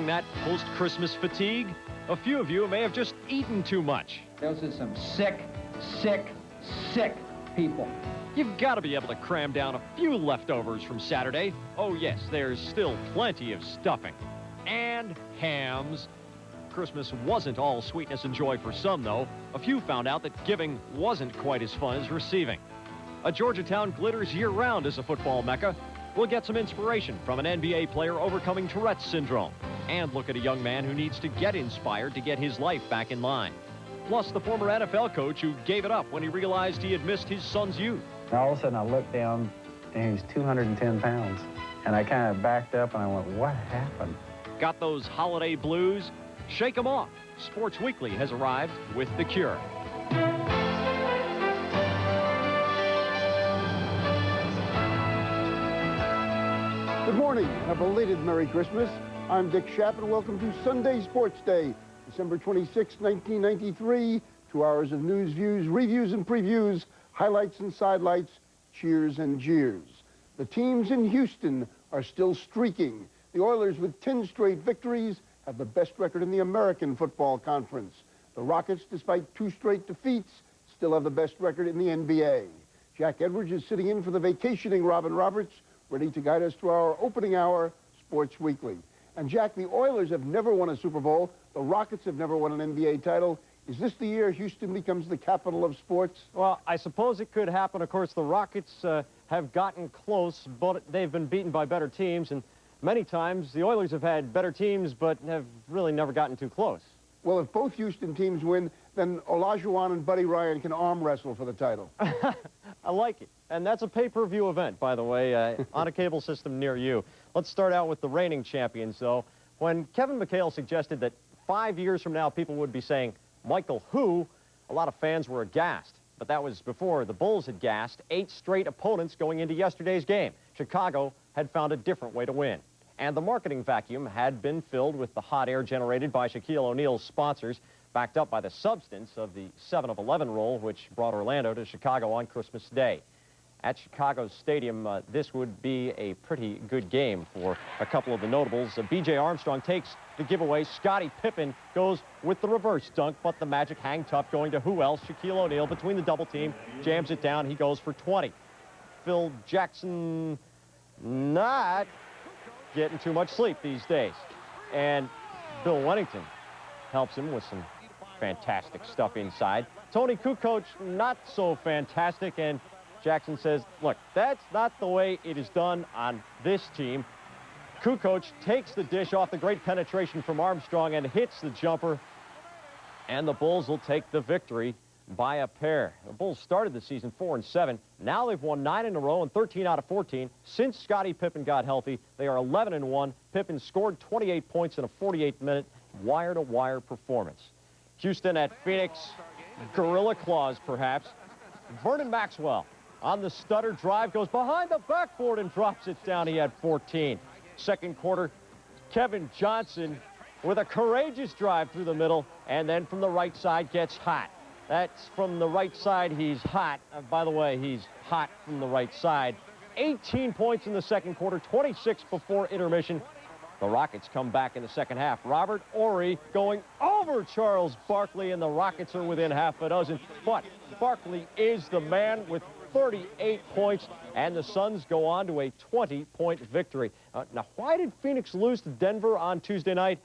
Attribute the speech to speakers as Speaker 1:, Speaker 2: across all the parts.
Speaker 1: feeling that post-Christmas fatigue? A few of you may have just eaten too much.
Speaker 2: Those are some sick, sick, sick people.
Speaker 1: You've got to be able to cram down a few leftovers from Saturday. Oh yes, there's still plenty of stuffing. And hams. Christmas wasn't all sweetness and joy for some, though. A few found out that giving wasn't quite as fun as receiving. A Georgetown glitters year-round as a football mecca. We'll get some inspiration from an NBA player overcoming Tourette's syndrome, and look at a young man who needs to get inspired to get his life back in line. Plus, the former NFL coach who gave it up when he realized he had missed his son's youth.
Speaker 3: All of a sudden, I looked down, and he's 210 pounds. And I kind of backed up, and I went, what happened?
Speaker 1: Got those holiday blues? Shake 'em off. Sports Weekly has arrived with the cure.
Speaker 4: Good morning. A belated Merry Christmas. I'm Dick Schaap, and welcome to Sunday Sports Day, December 26, 1993. 2 hours of news, views, reviews, and previews, highlights and sidelights, cheers and jeers. The teams in Houston are still streaking. The Oilers, with 10 straight victories, have the best record in the American Football Conference. The Rockets, despite 2 straight defeats, still have the best record in the NBA. Jack Edwards is sitting in for the vacationing Robin Roberts, ready to guide us through our opening hour, Sports Weekly. And Jack, the Oilers have never won a Super Bowl. The Rockets have never won an NBA title. Is this the year Houston becomes the capital of sports?
Speaker 5: Well, I suppose it could happen. Of course, the Rockets have gotten close, but they've been beaten by better teams, and many times the Oilers have had better teams, but have really never gotten too close.
Speaker 4: Well, if both Houston teams win, then Olajuwon and Buddy Ryan can arm wrestle for the title.
Speaker 5: I like it. And that's a pay-per-view event, by the way, on a cable system near you. Let's start out with the reigning champions, though. When Kevin McHale suggested that 5 years from now people would be saying, Michael who, a lot of fans were aghast. But that was before the Bulls had gassed 8 straight opponents going into yesterday's game. Chicago had found a different way to win. And the marketing vacuum had been filled with the hot air generated by Shaquille O'Neal's sponsors, backed up by the substance of the 7 of 11 rule, which brought Orlando to Chicago on Christmas Day. At Chicago's stadium, this would be a pretty good game for a couple of the notables. B.J. Armstrong takes the giveaway. Scottie Pippen goes with the reverse dunk, but the Magic hang tough, going to who else? Shaquille O'Neal between the double team, jams it down. He goes for 20. Phil Jackson not getting too much sleep these days. And Bill Wennington helps him with some fantastic stuff inside. Tony Kukoc, not so fantastic, and Jackson says, look, that's not the way it is done on this team. Kukoc takes the dish off the great penetration from Armstrong and hits the jumper, and the Bulls will take the victory by a pair. The Bulls started the season 4-7. Now they've won 9 in a row and 13 out of 14. Since Scottie Pippen got healthy, they are 11-1. Pippen scored 28 points in a 48-minute wire-to-wire performance. Houston at Phoenix, gorilla claws perhaps. Vernon Maxwell on the stutter drive, goes behind the backboard and drops it down. He had 14. Second quarter, Kevin Johnson with a courageous drive through the middle, and then from the right side gets hot. That's from the right side, he's hot. By the way, he's hot from the right side. 18 points in the second quarter, 26 before intermission. The Rockets come back in the second half. Robert Horry going over Charles Barkley, and the Rockets are within half a dozen. But Barkley is the man with 38 points, and the Suns go on to a 20-point victory. Now, why did Phoenix lose to Denver on Tuesday night?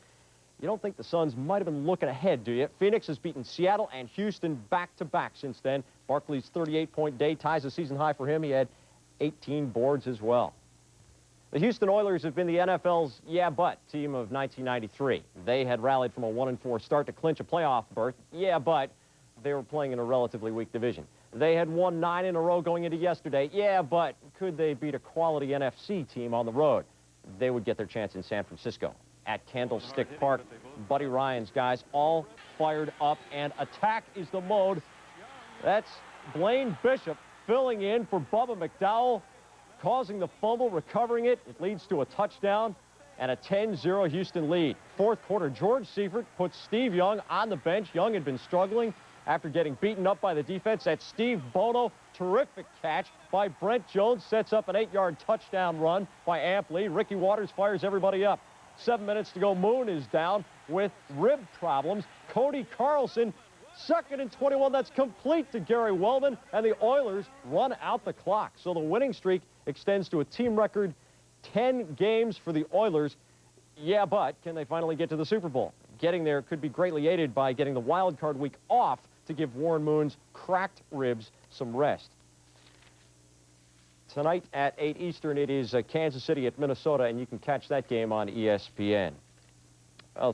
Speaker 5: You don't think the Suns might have been looking ahead, do you? Phoenix has beaten Seattle and Houston back-to-back since then. Barkley's 38-point day ties a season high for him. He had 18 boards as well. The Houston Oilers have been the NFL's yeah-but team of 1993. They had rallied from a 1-4 start to clinch a playoff berth. Yeah, but they were playing in a relatively weak division. They had won 9 in a row going into yesterday. Yeah, but could they beat a quality NFC team on the road? They would get their chance in San Francisco. At Candlestick Park, Buddy Ryan's guys all fired up, and attack is the mode. That's Blaine Bishop filling in for Bubba McDowell, causing the fumble, recovering it. It leads to a touchdown and a 10-0 Houston lead. Fourth quarter, George Seifert puts Steve Young on the bench. Young had been struggling after getting beaten up by the defense. That's Steve Bono. Terrific catch by Brent Jones. Sets up an 8-yard touchdown run by Ampley. Ricky Waters fires everybody up. 7 minutes to go. Moon is down with rib problems. Cody Carlson, 2nd and 21. That's complete to Gary Wellman, and the Oilers run out the clock. So the winning streak extends to a team record 10 games for the Oilers. Yeah, but can they finally get to the Super Bowl? Getting there could be greatly aided by getting the wild card week off to give Warren Moon's cracked ribs some rest. Tonight at 8 Eastern, it is Kansas City at Minnesota, and you can catch that game on ESPN.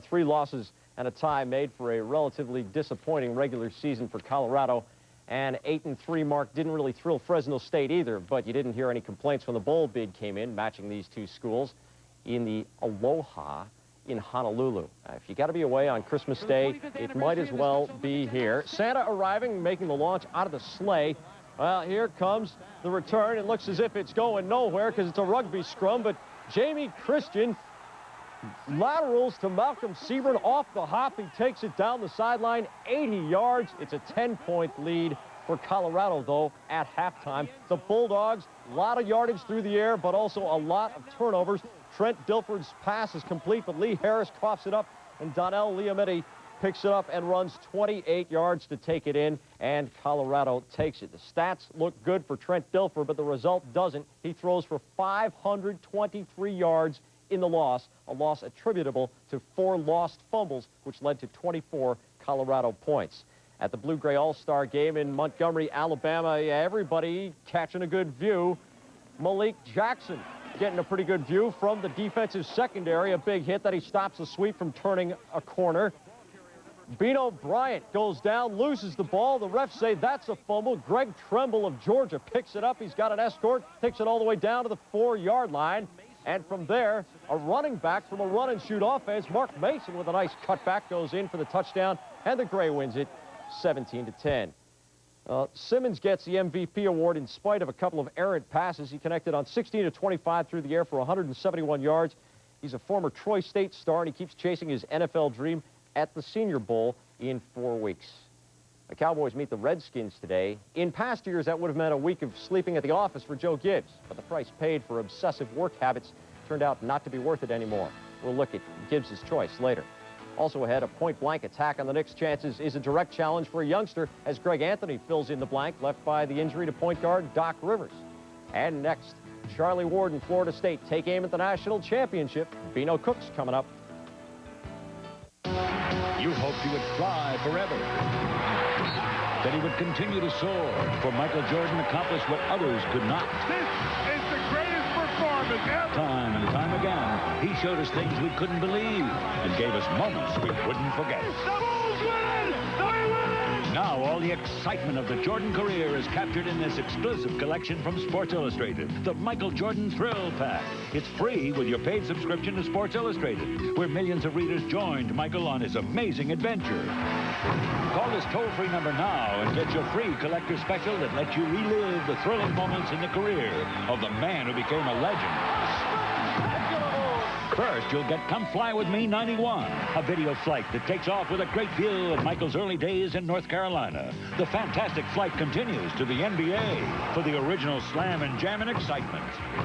Speaker 5: 3 losses and a tie made for a relatively disappointing regular season for Colorado. And 8-3 mark didn't really thrill Fresno State either, but you didn't hear any complaints when the bowl bid came in, matching these two schools in the Aloha in Honolulu. If you got to be away on Christmas Day, it might as well be here. Santa arriving, making the launch out of the sleigh. Well, here comes the return. It looks as if it's going nowhere because it's a rugby scrum, but Jamie Christian laterals to Malcolm Sebron off the hop. He takes it down the sideline, 80 yards. It's a 10-point lead for Colorado, though, at halftime. The Bulldogs, a lot of yardage through the air, but also a lot of turnovers. Trent Dilford's pass is complete, but Lee Harris coughs it up, and Donnell Liametti picks it up and runs 28 yards to take it in, and Colorado takes it. The stats look good for Trent Dilford, but the result doesn't. He throws for 523 yards in the loss, a loss attributable to 4 lost fumbles, which led to 24 Colorado points. At the Blue-Gray All-Star game in Montgomery, Alabama, everybody catching a good view. Malik Jackson getting a pretty good view from the defensive secondary, a big hit that he stops the sweep from turning a corner. Bino Bryant goes down, loses the ball. The refs say that's a fumble. Greg Tremble of Georgia picks it up. He's got an escort, takes it all the way down to the 4-yard line. And from there, a running back from a run-and-shoot offense, Mark Mason with a nice cutback goes in for the touchdown, and the Gray wins it 17-10. Simmons gets the MVP award in spite of a couple of errant passes. He connected on 16-25 through the air for 171 yards. He's a former Troy State star, and he keeps chasing his NFL dream at the Senior Bowl in 4 weeks. The Cowboys meet the Redskins today. In past years, that would have meant a week of sleeping at the office for Joe Gibbs, but the price paid for obsessive work habits turned out not to be worth it anymore. We'll look at Gibbs' choice later. Also ahead, a point-blank attack on the Knicks' chances is a direct challenge for a youngster as Greg Anthony fills in the blank left by the injury to point guard Doc Rivers. And next, Charlie Ward and Florida State take aim at the national championship. Bino Cook's coming up.
Speaker 6: You hoped he would fly forever, that he would continue to soar, for Michael Jordan accomplished what others could not.
Speaker 7: This is the greatest performance ever.
Speaker 6: Time and time again, he showed us things we couldn't believe and gave us moments we wouldn't forget.
Speaker 7: The Bulls win! They win!
Speaker 6: Now all the excitement of the Jordan career is captured in this exclusive collection from Sports Illustrated, the Michael Jordan Thrill Pack. It's free with your paid subscription to Sports Illustrated, where millions of readers joined Michael on his amazing adventure. Call this toll-free number now and get your free collector special that lets you relive the thrilling moments in the career of the man who became a legend. First, you'll get Come Fly With Me 91, a video flight that takes off with a great view of Michael's early days in North Carolina. The fantastic flight continues to the NBA for the original slam and jam and excitement.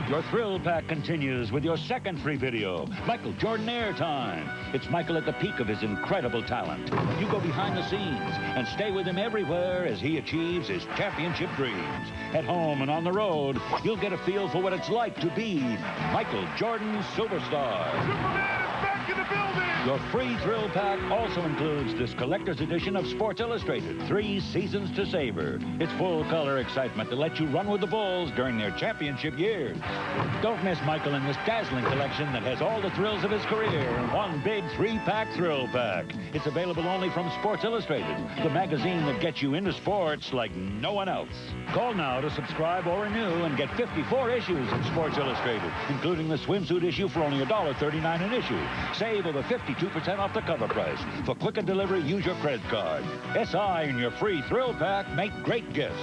Speaker 6: Your thrill pack continues with your second free video, Michael Jordan Airtime. It's Michael at the peak of his incredible talent. You go behind the scenes and stay with him everywhere as he achieves his championship dreams. At home and on the road, you'll get a feel for what it's like to be Michael Jordan Superstar.
Speaker 7: Superman is back in the building!
Speaker 6: Your free thrill pack also includes this collector's edition of Sports Illustrated, 3 Seasons to Savor. It's full-color excitement to let you run with the Bulls during their championship years. Don't miss Michael in this dazzling collection that has all the thrills of his career in one big 3-pack thrill pack. It's available only from Sports Illustrated, the magazine that gets you into sports like no one else. Call now to subscribe or renew and get 54 issues of Sports Illustrated, including the swimsuit issue for only $1.39 an issue. Save over 52% off the cover price. For quicker delivery, use your credit card. SI and your free thrill pack make great gifts.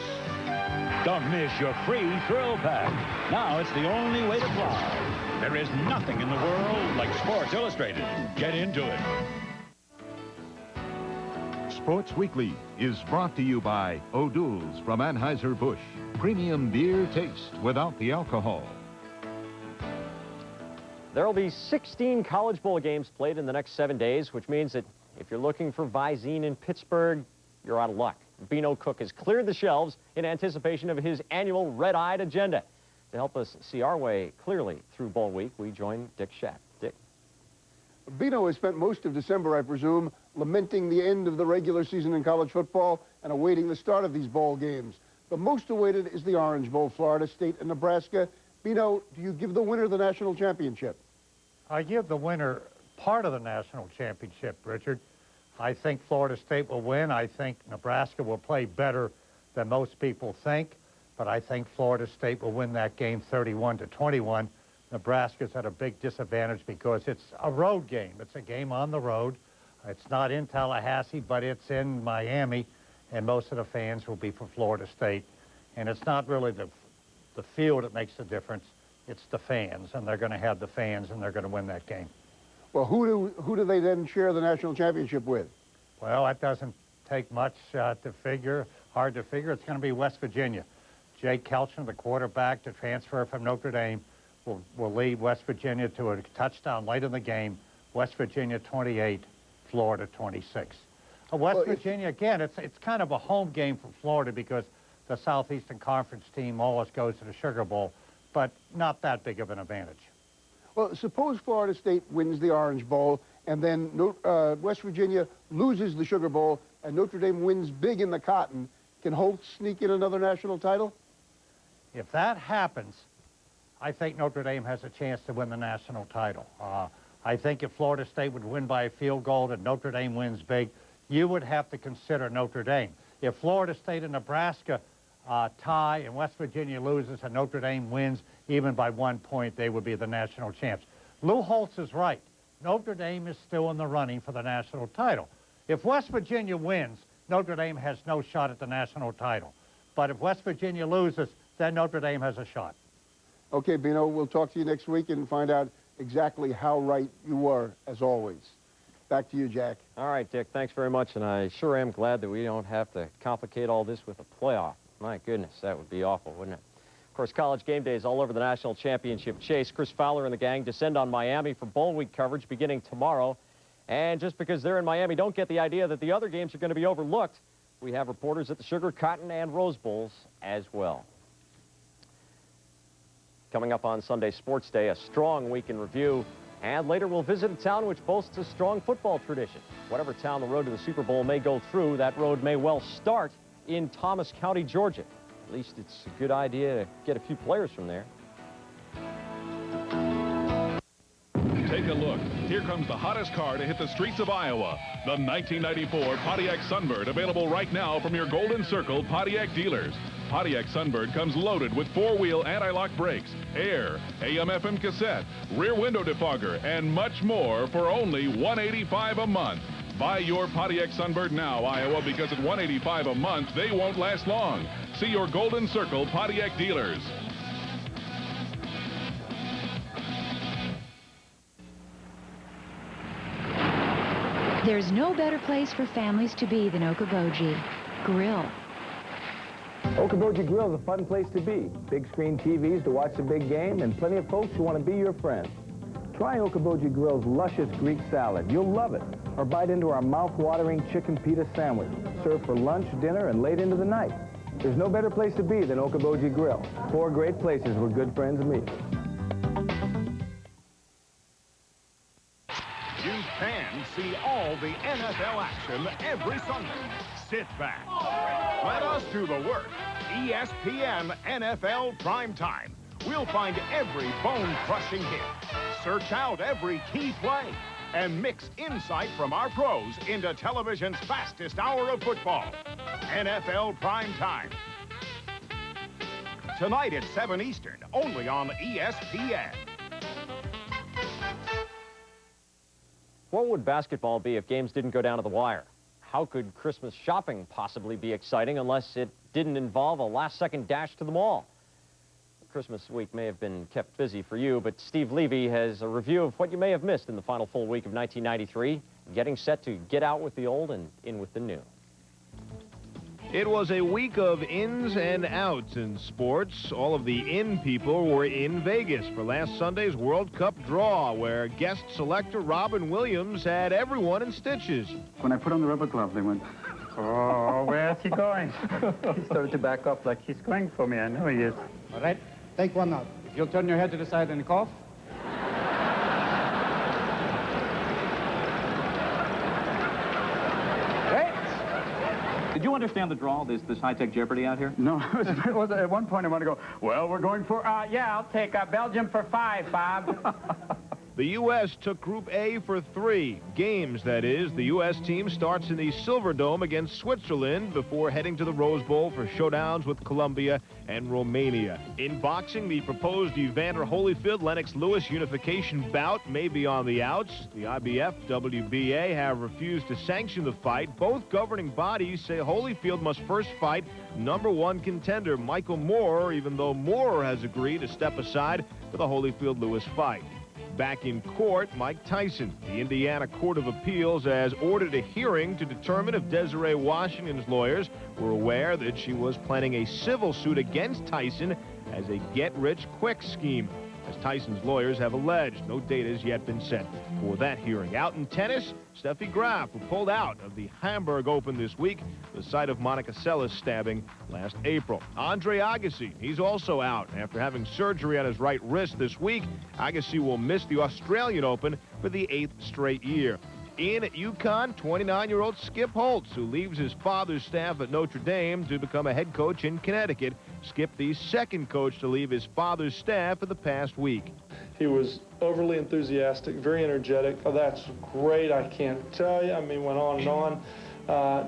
Speaker 6: Don't miss your free thrill pack. Now it's the only way to fly. There is nothing in the world like Sports Illustrated. Get into it.
Speaker 8: Sports Weekly is brought to you by O'Doul's from
Speaker 5: There will be 16 College Bowl games played in the next 7 days, which means that if you're looking for Visine in Pittsburgh, you're out of luck. Beano Cook has cleared the shelves in anticipation of his annual red-eyed agenda. To help us see our way clearly through Bowl week, we join Dick Schaap. Dick.
Speaker 4: Beano has spent most of December, I presume, lamenting the end of the regular season in college football and awaiting the start of these bowl games. The most awaited is the Orange Bowl, Florida State and Nebraska. Beano, do you give the winner the national championship?
Speaker 9: I give the winner part of the national championship, Richard. I think Florida State will win. I think Nebraska will play better than most people think, but I think Florida State will win that game 31-21. Nebraska's at a big disadvantage because it's a road game. It's a game on the road. It's not in Tallahassee, but it's in Miami, and most of the fans will be for Florida State. And it's not really the field that makes the difference. It's the fans, and they're going to have the fans, and they're going to win that game.
Speaker 4: Well, who do they then share the national championship with?
Speaker 9: Well, that doesn't take much to figure, hard to figure. It's going to be West Virginia. Jake Kelchner, the quarterback to transfer from Notre Dame, will lead West Virginia to a touchdown late in the game. West Virginia 28, Florida 26. West Virginia, again, it's kind of a home game for Florida because the Southeastern Conference team always goes to the Sugar Bowl, but not that big of an advantage.
Speaker 4: Well, suppose Florida State wins the Orange Bowl and then West Virginia loses the Sugar Bowl and Notre Dame wins big in the Cotton. Can Holt sneak in another national title?
Speaker 9: If that happens, I think Notre Dame has a chance to win the national title. I think if Florida State would win by a field goal and Notre Dame wins big, you would have to consider Notre Dame. If Florida State and Nebraska tie and West Virginia loses and Notre Dame wins even by 1 point, they would be the national champs. Lou Holtz is right. Notre Dame is still in the running for the national title. If West Virginia wins, Notre Dame has no shot at the national title. But if West Virginia loses, then Notre Dame has a shot.
Speaker 4: Okay, Beano, we'll talk to you next week and find out exactly how right you were, as always. Back to you, Jack.
Speaker 5: All right, Dick, thanks very much, and I sure am glad that we don't have to complicate all this with a playoff. My goodness, that would be awful, wouldn't it? Of course, College game days all over the national championship chase. Chris Fowler and the gang descend on Miami for Bowl week coverage beginning tomorrow. And just because they're in Miami, don't get the idea that the other games are going to be overlooked. We have reporters at the Sugar, Cotton, and Rose Bowls as well. Coming up on Sunday Sports Day, a strong week in review. And later we'll visit a town which boasts a strong football tradition. Whatever town the road to the Super Bowl may go through, that road may well start in Thomas County, Georgia. At least it's a good idea to get a few players from there.
Speaker 7: Take a look. Here comes the hottest car to hit the streets of Iowa. The 1994 Pontiac Sunbird, available right now from your Golden Circle Pontiac dealers. Pontiac Sunbird comes loaded with four-wheel anti-lock brakes, air, AM/FM cassette, rear window defogger, and much more for only $185 a month. Buy your Pontiac Sunbird now, Iowa, because at $185 a month, they won't last long. See your Golden Circle Pontiac dealers.
Speaker 10: There's no better place for families to be than Okoboji. Grill.
Speaker 11: Okoboji Grill is a fun place to be. Big screen TVs to watch the big game and plenty of folks who want to be your friend. Try Okoboji Grill's luscious Greek salad. You'll love it. Or bite into our mouth-watering chicken pita sandwich. Served for lunch, dinner, and late into the night. There's no better place to be than Okoboji Grill. 4 great places where good friends meet.
Speaker 12: You can see all the NFL action every Sunday. Sit back. Let us do the work. ESPN NFL Primetime. We'll find every bone-crushing hit, search out every key play, and mix insight from our pros into television's fastest hour of football. NFL Primetime. Tonight at 7 Eastern, only on ESPN.
Speaker 5: What would basketball be if games didn't go down to the wire? How could Christmas shopping possibly be exciting unless it didn't involve a last-second dash to the mall? Christmas week may have been kept busy for you, but Steve Levy has a review of what you may have missed in the final full week of 1993, getting set to get out with the old and in with the new.
Speaker 13: It was a week of ins and outs in sports. All of the in people were in Vegas for last Sunday's World Cup draw, where guest selector Robin Williams had everyone in stitches.
Speaker 3: When I put on the rubber glove, they went, oh, where's he going? He started to back up like he's going for me. I know he is.
Speaker 14: All right, take one out. If you'll turn your head to the side and cough.
Speaker 15: Did you understand the draw, this high-tech Jeopardy out here?
Speaker 3: No, at one point I want to go, well, we're going for, yeah, I'll take Belgium for 5, Bob.
Speaker 13: The U.S. took Group A for 3 games, that is. The U.S. team starts in the Silverdome against Switzerland before heading to the Rose Bowl for showdowns with Colombia and Romania. In boxing, the proposed Evander Holyfield-Lennox Lewis unification bout may be on the outs. The IBF, WBA have refused to sanction the fight. Both governing bodies say Holyfield must first fight #1 contender Michael Moorer, even though Moorer has agreed to step aside for the Holyfield-Lewis fight. Back in court, Mike Tyson. The Indiana Court of Appeals has ordered a hearing to determine if Desiree Washington's lawyers were aware that she was planning a civil suit against Tyson as a get-rich-quick scheme, as Tyson's lawyers have alleged. No date has yet been set for that hearing. Out in tennis, Steffi Graf, who pulled out of the Hamburg Open this week, the site of Monica Seles' stabbing last April. Andre Agassi, he's also out after having surgery on his right wrist this week. Agassi will miss the Australian Open for the 8th straight year. In UConn, 29-year-old Skip Holtz, who leaves his father's staff at Notre Dame to become a head coach in Connecticut. Skip, the second coach to leave his father's staff in the past week.
Speaker 16: He was overly enthusiastic, very energetic. Oh, that's great, I can't tell you. I mean, went on and on.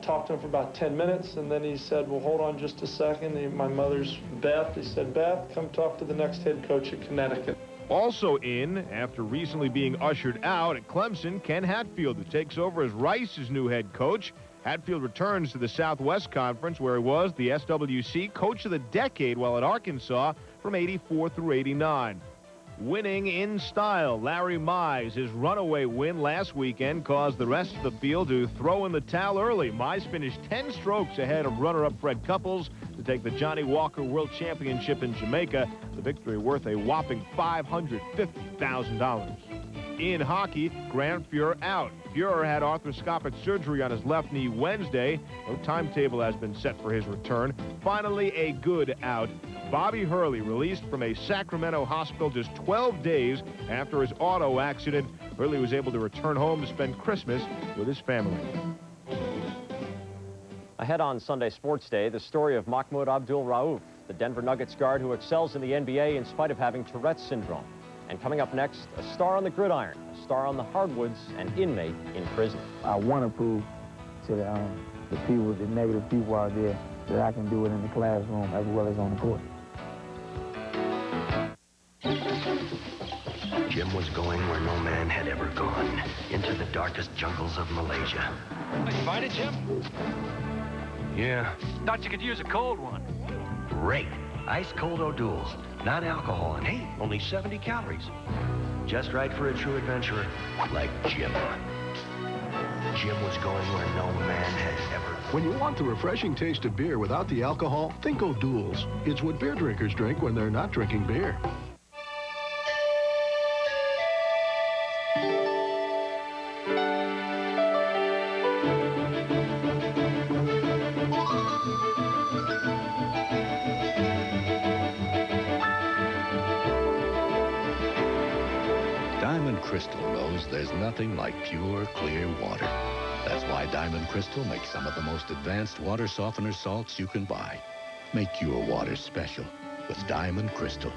Speaker 16: Talked to him for about 10 minutes, and then he said, well, hold on just a second. My mother's Beth. He said, Beth, come talk to the next head coach at Connecticut.
Speaker 13: Also in, after recently being ushered out at Clemson, Ken Hatfield, who takes over as Rice's new head coach. Hatfield returns to the Southwest Conference, where he was the SWC Coach of the Decade while at Arkansas from '84 through '89. Winning in style, Larry Mize. His runaway win last weekend caused the rest of the field to throw in the towel early. Mize finished 10 strokes ahead of runner-up Fred Couples to take the Johnny Walker World Championship in Jamaica, the victory worth a whopping $550,000. In hockey, Grant Fuhr out. Fuhr had arthroscopic surgery on his left knee Wednesday. No timetable has been set for his return. Finally, a good out. Bobby Hurley released from a Sacramento hospital just 12 days after his auto accident. Hurley was able to return home to spend Christmas with his family.
Speaker 5: Ahead on Sunday Sports Day, the story of Mahmoud Abdul-Rauf, the Denver Nuggets guard who excels in the NBA in spite of having Tourette's syndrome. And coming up next, a star on the gridiron, a star on the hardwoods, an inmate in prison.
Speaker 17: I want to prove to the people, the negative people out there, that I can do it in the classroom as well as on the court.
Speaker 18: Jim was going where no man had ever gone, into the darkest jungles of Malaysia.
Speaker 19: Did you find it, Jim?
Speaker 18: Yeah.
Speaker 19: Thought you could use a cold one.
Speaker 18: Great. Ice cold O'Doul's. Not alcohol, and hey, only 70 calories. Just right for a true adventurer like Jim. Jim was going where no man had ever.
Speaker 20: When you want the refreshing taste of beer without the alcohol, think O'Doul's. It's what beer drinkers drink when they're not drinking beer.
Speaker 21: Diamond Crystal knows there's nothing like pure, clear water. That's why Diamond Crystal makes some of the most advanced water softener salts you can buy. Make your water special with Diamond Crystal.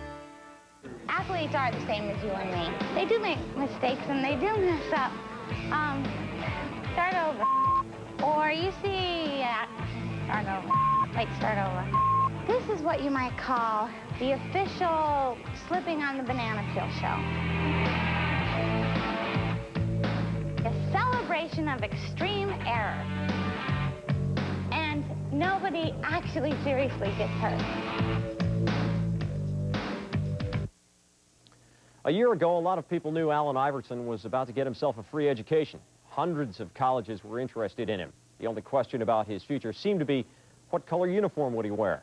Speaker 22: Athletes are the same as you and me. They do make mistakes and they do mess up. Start over. Or you see, start over. Wait, start over. This is what you might call the official slipping on the banana peel show. A celebration of extreme error. And nobody actually seriously gets hurt.
Speaker 5: A year ago, a lot of people knew Allen Iverson was about to get himself a free education. Hundreds of colleges were interested in him. The only question about his future seemed to be, What color uniform would he wear?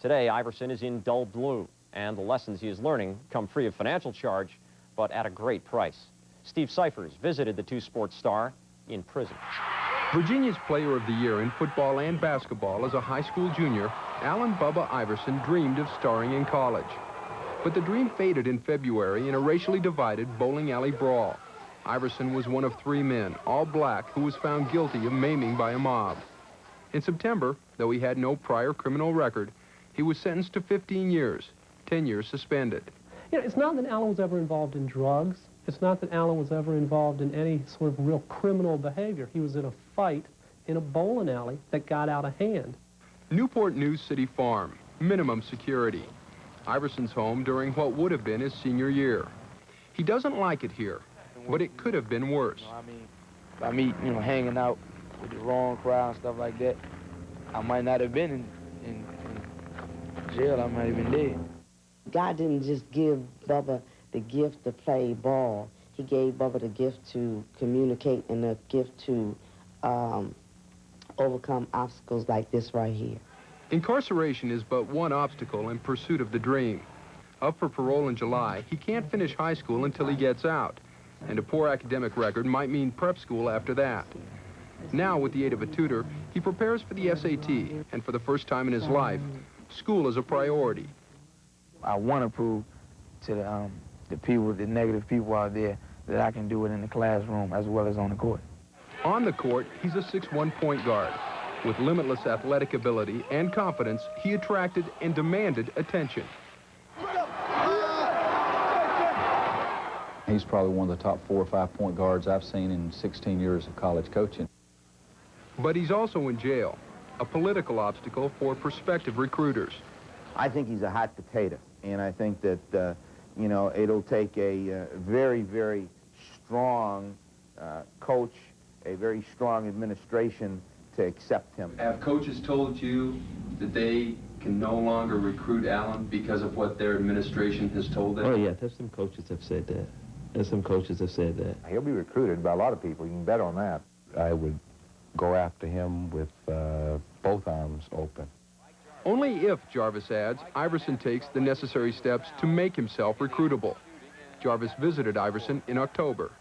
Speaker 5: Today, Iverson is in dull blue, and the lessons he is learning come free of financial charge, but at a great price. Steve Cyphers visited the two-sport star in prison.
Speaker 1: Virginia's Player of the Year in football and basketball as a high school junior, Allen Bubba Iverson dreamed of starring in college. But the dream faded in February in a racially divided bowling alley brawl. Iverson was one of 3 men, all black, who was found guilty of maiming by a mob. In September, though he had no prior criminal record, he was sentenced to 15 years, 10 years suspended.
Speaker 2: You know, it's not that Allen was ever involved in drugs. It's not that Allen was ever involved in any sort of real criminal behavior. He was in a fight in a bowling alley that got out of hand.
Speaker 1: Newport News City Farm, minimum security. Iverson's home during what would have been his senior year. He doesn't like it here, but it could have been worse.
Speaker 17: By me, hanging out with the wrong crowd and stuff like that, I might not have been in jail. I might have been dead.
Speaker 23: God didn't just give Bubba the gift to play ball. He gave Bubba the gift to communicate and the gift to overcome obstacles like this right here.
Speaker 1: Incarceration is but one obstacle in pursuit of the dream. Up for parole in July, he can't finish high school until he gets out, and a poor academic record might mean prep school after that. Now, with the aid of a tutor, he prepares for the SAT, and for the first time in his life, school is a priority.
Speaker 17: I want to prove to the people, the negative people out there, that I can do it in the classroom as well as on the court.
Speaker 1: On the court, he's a 6'1" point guard. With limitless athletic ability and confidence, he attracted and demanded attention.
Speaker 24: He's probably one of the top 4 or 5 point guards I've seen in 16 years of college coaching.
Speaker 1: But he's also in jail, a political obstacle for prospective recruiters.
Speaker 25: I think he's a hot potato, and I think that, it'll take a very, very strong coach, a very strong administration to accept him.
Speaker 1: Have coaches told you that they can no longer recruit Allen because of what their administration has told them?
Speaker 26: Oh, yeah, there's some coaches have said that. There's some coaches have said that.
Speaker 25: He'll be recruited by a lot of people. You can bet on that.
Speaker 27: I would go after him with both arms open.
Speaker 1: Only if, Jarvis adds, Iverson takes the necessary steps to make himself recruitable. Jarvis visited Iverson in October.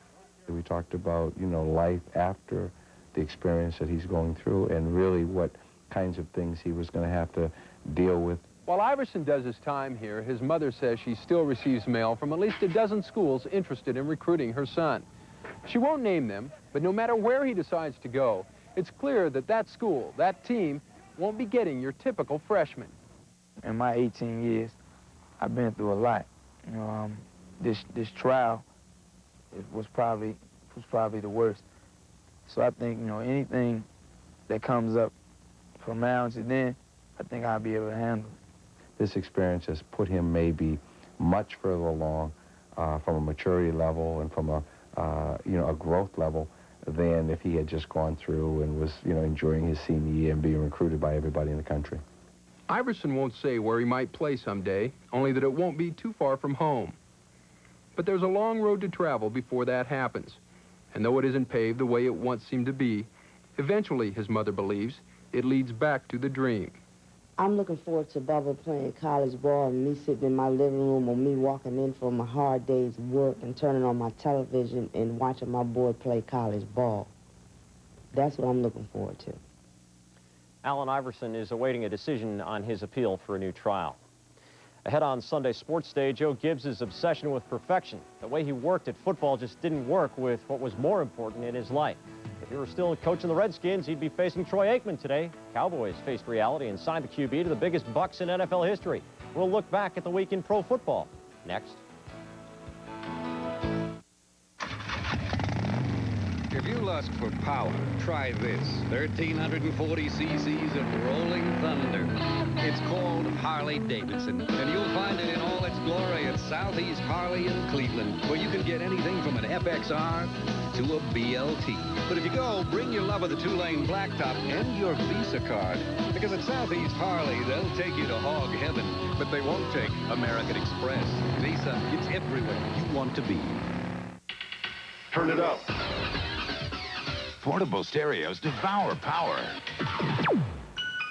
Speaker 27: We talked about, life after the experience that he's going through and really what kinds of things he was going to have to deal with.
Speaker 1: While Iverson does his time here, his mother says she still receives mail from at least a dozen schools interested in recruiting her son. She won't name them, but no matter where he decides to go, it's clear that that school, that team, won't be getting your typical freshman.
Speaker 17: In my 18 years, I've been through a lot. This trial was probably the worst. So I think, anything that comes up from now to then, I think I'll be able to handle it.
Speaker 27: This experience has put him maybe much further along from a maturity level and from a growth level than if he had just gone through and was, enjoying his senior year and being recruited by everybody in the country.
Speaker 1: Iverson won't say where he might play someday, only that it won't be too far from home. But there's a long road to travel before that happens. And though it isn't paved the way it once seemed to be, eventually, his mother believes, it leads back to the dream.
Speaker 23: I'm looking forward to Bubba playing college ball and me sitting in my living room or me walking in from a hard day's work and turning on my television and watching my boy play college ball. That's what I'm looking forward to.
Speaker 5: Allen Iverson is awaiting a decision on his appeal for a new trial. Ahead on Sunday Sports Day, Joe Gibbs' obsession with perfection. The way he worked at football just didn't work with what was more important in his life. If he were still coaching the Redskins, he'd be facing Troy Aikman today. Cowboys faced reality and signed the QB to the biggest bucks in NFL history. We'll look back at the week in pro football next.
Speaker 28: If you lust for power, try this. 1,340 cc's of rolling thunder. It's called Harley-Davidson, and you'll find it in all its glory at Southeast Harley in Cleveland, where you can get anything from an FXR to a BLT. But if you go, bring your love of the 2-lane blacktop and your Visa card, because at Southeast Harley, they'll take you to hog heaven, but they won't take American Express. Visa, it's everywhere you want to be.
Speaker 8: Turn it up. Portable stereos devour power.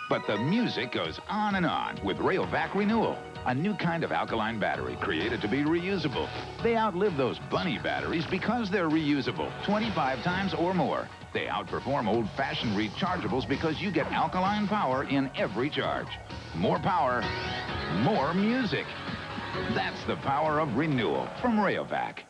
Speaker 4: But the music goes on and on with Rayovac Renewal, a new kind of alkaline battery created to be reusable. They outlive those bunny batteries because they're reusable 25 times or more. They outperform old-fashioned rechargeables because you get alkaline power in every charge. More power, more music. That's the power of renewal from Rayovac.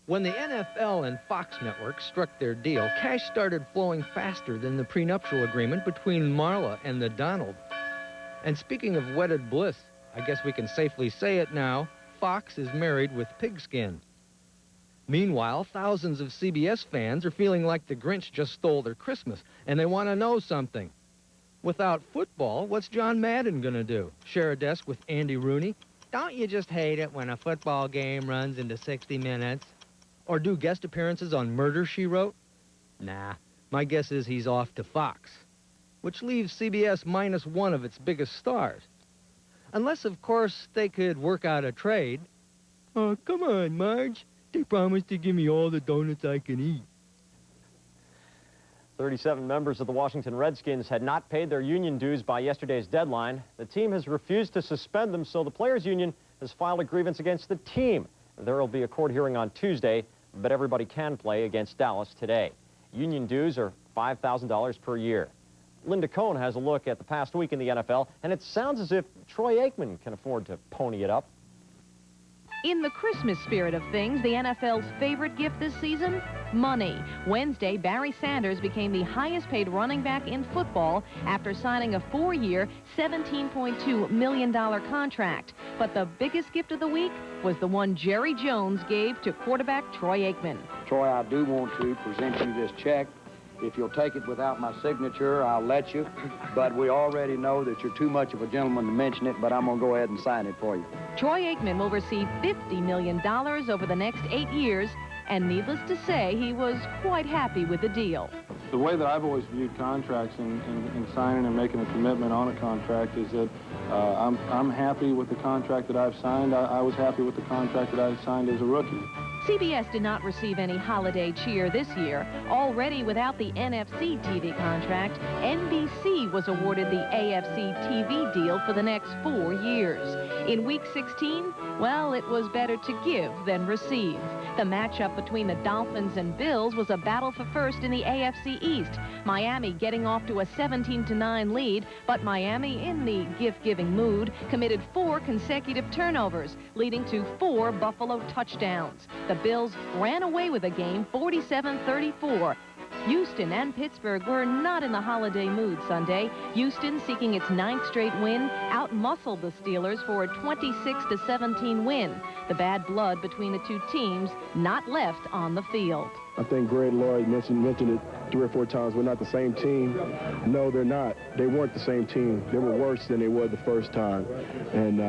Speaker 6: When the NFL and Fox Network struck their deal, cash started flowing faster than the prenuptial agreement between Marla and the Donald. And speaking of wedded bliss, I guess we can safely say it now, Fox is married with pigskin. Meanwhile, thousands of CBS fans are feeling like the Grinch just stole their Christmas, and they want to know something. Without football, what's John Madden going to do? Share a desk with Andy Rooney? Don't you just hate it when a football game runs into 60 minutes? Or do guest appearances on Murder, She Wrote? Nah, my guess is he's off to Fox, which leaves CBS minus one of its biggest stars. Unless, of course, they could work out a trade. Oh, come on, Marge. They promised to give me all the donuts I can eat.
Speaker 5: 37 members of the Washington Redskins had not paid their union dues by yesterday's deadline. The team has refused to suspend them, so the players' union has filed a grievance against the team. There will be a court hearing on Tuesday, but everybody can play against Dallas today. Union dues are $5,000 per year. Linda Cohn has a look at the past week in the NFL, and it sounds as if Troy Aikman can afford to pony it up.
Speaker 7: In the Christmas spirit of things, the NFL's favorite gift this season? Money. Wednesday, Barry Sanders became the highest-paid running back in football after signing a 4-year, $17.2 million contract. But the biggest gift of the week was the one Jerry Jones gave to quarterback Troy Aikman.
Speaker 9: Troy, I do want to present you this check. If you'll take it without my signature, I'll let you. But we already know that you're too much of a gentleman to mention it, but I'm going to go ahead and sign it for you.
Speaker 7: Troy Aikman will receive $50 million over the next 8 years, and needless to say, he was quite happy with the deal.
Speaker 16: The way that I've always viewed contracts and signing and making a commitment on a contract is that I'm happy with the contract that I've signed. I was happy with the contract that I signed as a rookie.
Speaker 7: CBS did not receive any holiday cheer this year. Already without the NFC TV contract, NBC was awarded the AFC TV deal for the next 4 years. In Week 16, well, it was better to give than receive. The matchup between the Dolphins and Bills was a battle for first in the AFC East. Miami getting off to a 17-9 lead, but Miami, in the gift-giving mood, committed 4 consecutive turnovers, leading to 4 Buffalo touchdowns. The Bills ran away with the game 47-34. Houston and Pittsburgh were not in the holiday mood Sunday. Houston, seeking its 9th straight win, outmuscled the Steelers for a 26-17 win. The bad blood between the two teams not left on the field.
Speaker 10: I think Greg Lloyd mentioned it 3 or 4 times. We're not the same team. No, they're not. They weren't the same team. They were worse than they were the first time. And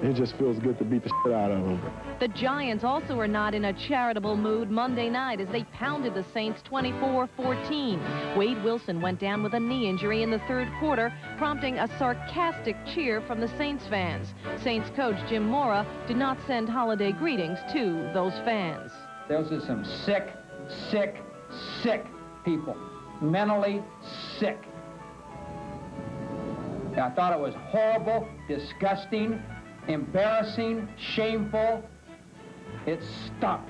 Speaker 10: it just feels good to beat the shit out of them.
Speaker 7: The Giants also were not in a charitable mood Monday night as they pounded the Saints 24-14. Wade Wilson went down with a knee injury in the 3rd quarter, prompting a sarcastic cheer from the Saints fans. Saints coach Jim Mora did not send holiday greetings to those fans.
Speaker 11: Those are some sick people, mentally sick. I thought it was horrible, disgusting, embarrassing, shameful. It stunk.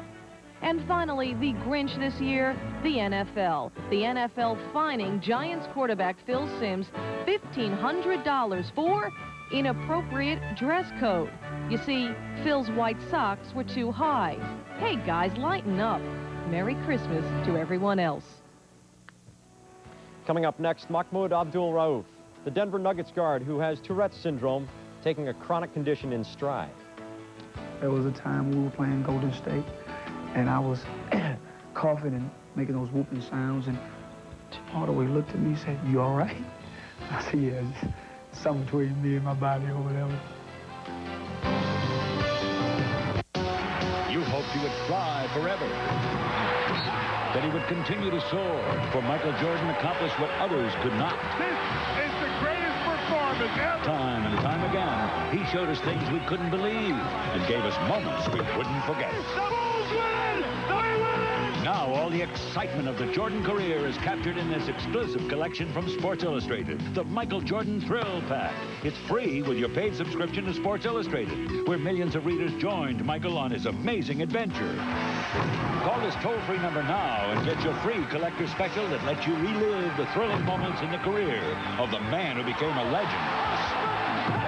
Speaker 7: And finally, the Grinch this year, the NFL. The NFL fining Giants quarterback Phil Simms $1,500 for inappropriate dress code. You see, Phil's white socks were too high. Hey, guys, lighten up. Merry Christmas to everyone else.
Speaker 5: Coming up next, Mahmoud Abdul-Rauf, the Denver Nuggets guard who has Tourette's syndrome, taking a chronic condition in stride.
Speaker 12: There was a time we were playing Golden State, and I was coughing and making those whooping sounds, and Tim Hardaway looked at me and said, "You all right?" I said, "Yeah, something between me and my body or whatever."
Speaker 3: he would fly forever. That he would continue to soar, for Michael Jordan accomplished what others could not.
Speaker 13: This is the greatest performance ever.
Speaker 3: Time and time again, he showed us things we couldn't believe and gave us moments we wouldn't forget.
Speaker 13: The Bulls win! They win!
Speaker 3: Now all the excitement of the Jordan career is captured in this exclusive collection from Sports Illustrated, the Michael Jordan Thrill Pack. It's free with your paid subscription to Sports Illustrated, where millions of readers joined Michael on his amazing adventure. Call this toll-free number now and get your free collector special that lets you relive the thrilling moments in the career of the man who became a legend.